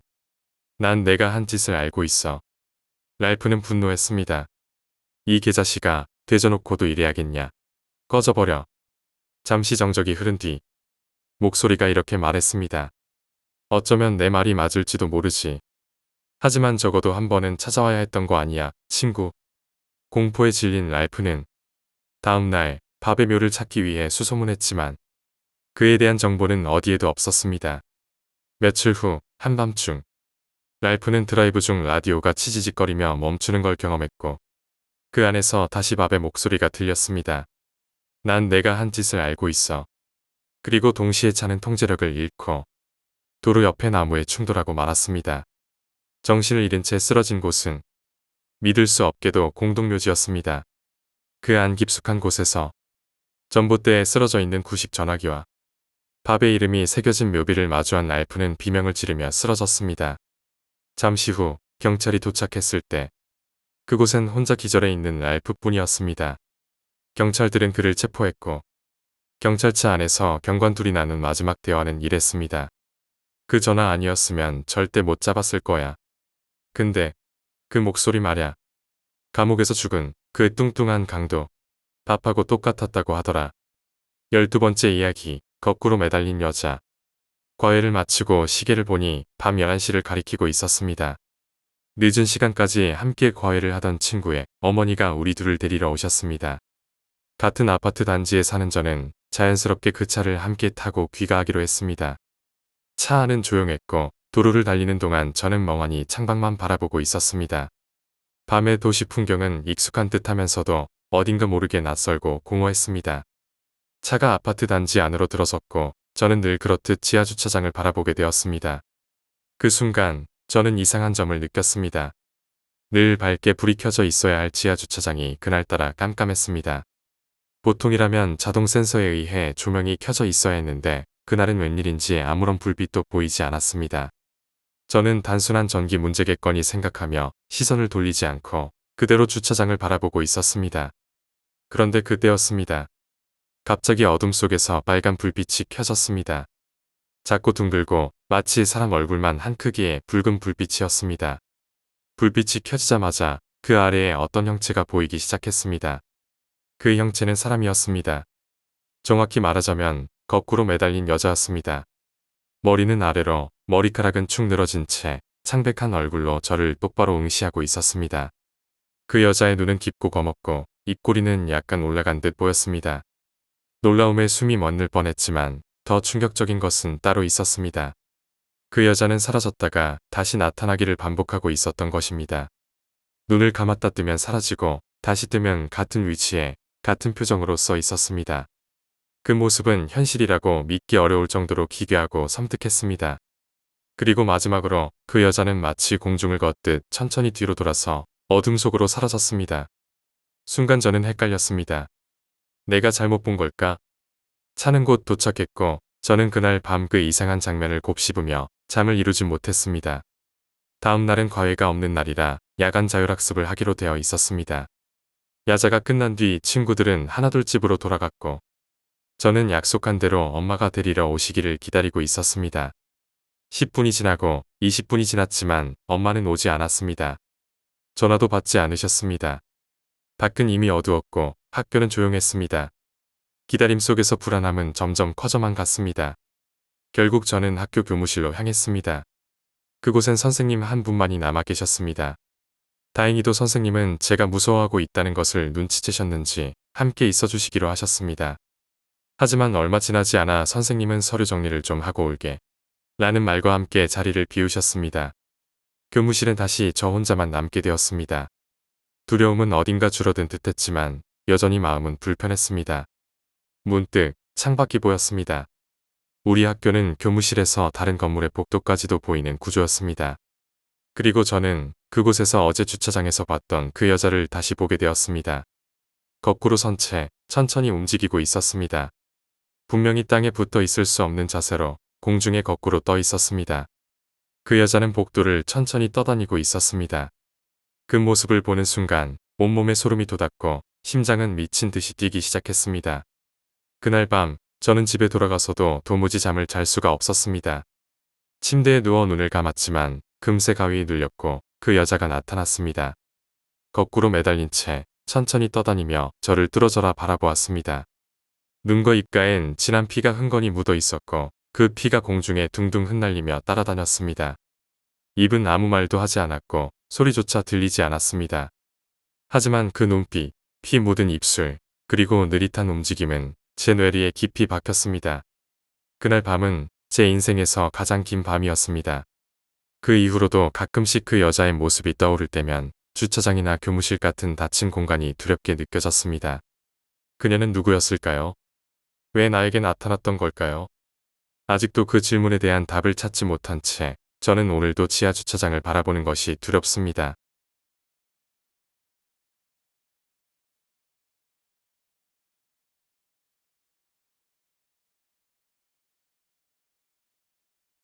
난 내가 한 짓을 알고 있어. 랄프는 분노했습니다. 이 개자식아, 되져놓고도 이래야겠냐. 꺼져버려. 잠시 정적이 흐른 뒤 목소리가 이렇게 말했습니다. 어쩌면 내 말이 맞을지도 모르지. 하지만 적어도 한 번은 찾아와야 했던 거 아니야, 친구. 공포에 질린 랄프는 다음 날 밥의 묘를 찾기 위해 수소문했지만 그에 대한 정보는 어디에도 없었습니다. 며칠 후 한밤중 랄프는 드라이브 중 라디오가 치지직거리며 멈추는 걸 경험했고 그 안에서 다시 밥의 목소리가 들렸습니다. 난 내가 한 짓을 알고 있어. 그리고 동시에 차는 통제력을 잃고 도로 옆의 나무에 충돌하고 말았습니다. 정신을 잃은 채 쓰러진 곳은 믿을 수 없게도 공동묘지였습니다. 그 안 깊숙한 곳에서 전봇대에 쓰러져 있는 구식 전화기와 밥의 이름이 새겨진 묘비를 마주한 랄프는 비명을 지르며 쓰러졌습니다. 잠시 후 경찰이 도착했을 때 그곳엔 혼자 기절해 있는 랄프뿐이었습니다. 경찰들은 그를 체포했고 경찰차 안에서 경관 둘이 나눈 마지막 대화는 이랬습니다. 그 전화 아니었으면 절대 못 잡았을 거야. 근데 그 목소리 말야. 감옥에서 죽은 그 뚱뚱한 강도 밥하고 똑같았다고 하더라. 12번째 이야기. 거꾸로 매달린 여자. 과외를 마치고 시계를 보니 밤 11시를 가리키고 있었습니다. 늦은 시간까지 함께 과외를 하던 친구의 어머니가 우리 둘을 데리러 오셨습니다. 같은 아파트 단지에 사는 저는 자연스럽게 그 차를 함께 타고 귀가하기로 했습니다. 차 안은 조용했고 도로를 달리는 동안 저는 멍하니 창밖만 바라보고 있었습니다. 밤의 도시 풍경은 익숙한 듯하면서도 어딘가 모르게 낯설고 공허했습니다. 차가 아파트 단지 안으로 들어섰고 저는 늘 그렇듯 지하 주차장을 바라보게 되었습니다. 그 순간 저는 이상한 점을 느꼈습니다. 늘 밝게 불이 켜져 있어야 할 지하 주차장이 그날따라 깜깜했습니다. 보통이라면 자동 센서에 의해 조명이 켜져 있어야 했는데 그날은 웬일인지 아무런 불빛도 보이지 않았습니다. 저는 단순한 전기 문제겠거니 생각하며 시선을 돌리지 않고 그대로 주차장을 바라보고 있었습니다. 그런데 그때였습니다. 갑자기 어둠 속에서 빨간 불빛이 켜졌습니다. 작고 둥글고 마치 사람 얼굴만 한 크기의 붉은 불빛이었습니다. 불빛이 켜지자마자 그 아래에 어떤 형체가 보이기 시작했습니다. 그 형체는 사람이었습니다. 정확히 말하자면 거꾸로 매달린 여자였습니다. 머리는 아래로, 머리카락은 축 늘어진 채 창백한 얼굴로 저를 똑바로 응시하고 있었습니다. 그 여자의 눈은 깊고 검었고 입꼬리는 약간 올라간 듯 보였습니다. 놀라움에 숨이 멎을 뻔했지만 더 충격적인 것은 따로 있었습니다. 그 여자는 사라졌다가 다시 나타나기를 반복하고 있었던 것입니다. 눈을 감았다 뜨면 사라지고 다시 뜨면 같은 위치에 같은 표정으로 써 있었습니다. 그 모습은 현실이라고 믿기 어려울 정도로 기괴하고 섬뜩했습니다. 그리고 마지막으로 그 여자는 마치 공중을 걷듯 천천히 뒤로 돌아서 어둠 속으로 사라졌습니다. 순간 저는 헷갈렸습니다. 내가 잘못 본 걸까? 차는 곧 도착했고 저는 그날 밤 그 이상한 장면을 곱씹으며 잠을 이루지 못했습니다. 다음 날은 과외가 없는 날이라 야간 자율학습을 하기로 되어 있었습니다. 야자가 끝난 뒤 친구들은 하나둘 집으로 돌아갔고 저는 약속한 대로 엄마가 데리러 오시기를 기다리고 있었습니다. 10분이 지나고 20분이 지났지만 엄마는 오지 않았습니다. 전화도 받지 않으셨습니다. 밖은 이미 어두웠고 학교는 조용했습니다. 기다림 속에서 불안함은 점점 커져만 갔습니다. 결국 저는 학교 교무실로 향했습니다. 그곳엔 선생님 한 분만이 남아 계셨습니다. 다행히도 선생님은 제가 무서워하고 있다는 것을 눈치채셨는지 함께 있어 주시기로 하셨습니다. 하지만 얼마 지나지 않아 선생님은 서류 정리를 좀 하고 올게 라는 말과 함께 자리를 비우셨습니다. 교무실은 다시 저 혼자만 남게 되었습니다. 두려움은 어딘가 줄어든 듯했지만 여전히 마음은 불편했습니다. 문득 창밖이 보였습니다. 우리 학교는 교무실에서 다른 건물의 복도까지도 보이는 구조였습니다. 그리고 저는 그곳에서 어제 주차장에서 봤던 그 여자를 다시 보게 되었습니다. 거꾸로 선 채 천천히 움직이고 있었습니다. 분명히 땅에 붙어 있을 수 없는 자세로 공중에 거꾸로 떠 있었습니다. 그 여자는 복도를 천천히 떠다니고 있었습니다. 그 모습을 보는 순간 온몸에 소름이 돋았고 심장은 미친 듯이 뛰기 시작했습니다. 그날 밤 저는 집에 돌아가서도 도무지 잠을 잘 수가 없었습니다. 침대에 누워 눈을 감았지만 금세 가위에 눌렸고 그 여자가 나타났습니다. 거꾸로 매달린 채 천천히 떠다니며 저를 뚫어져라 바라보았습니다. 눈과 입가엔 진한 피가 흥건히 묻어 있었고 그 피가 공중에 둥둥 흩날리며 따라다녔습니다. 입은 아무 말도 하지 않았고 소리조차 들리지 않았습니다. 하지만 그 눈빛, 피 묻은 입술, 그리고 느릿한 움직임은 제 뇌리에 깊이 박혔습니다. 그날 밤은 제 인생에서 가장 긴 밤이었습니다. 그 이후로도 가끔씩 그 여자의 모습이 떠오를 때면 주차장이나 교무실 같은 닫힌 공간이 두렵게 느껴졌습니다. 그녀는 누구였을까요? 왜 나에게 나타났던 걸까요? 아직도 그 질문에 대한 답을 찾지 못한 채 저는 오늘도 지하 주차장을 바라보는 것이 두렵습니다.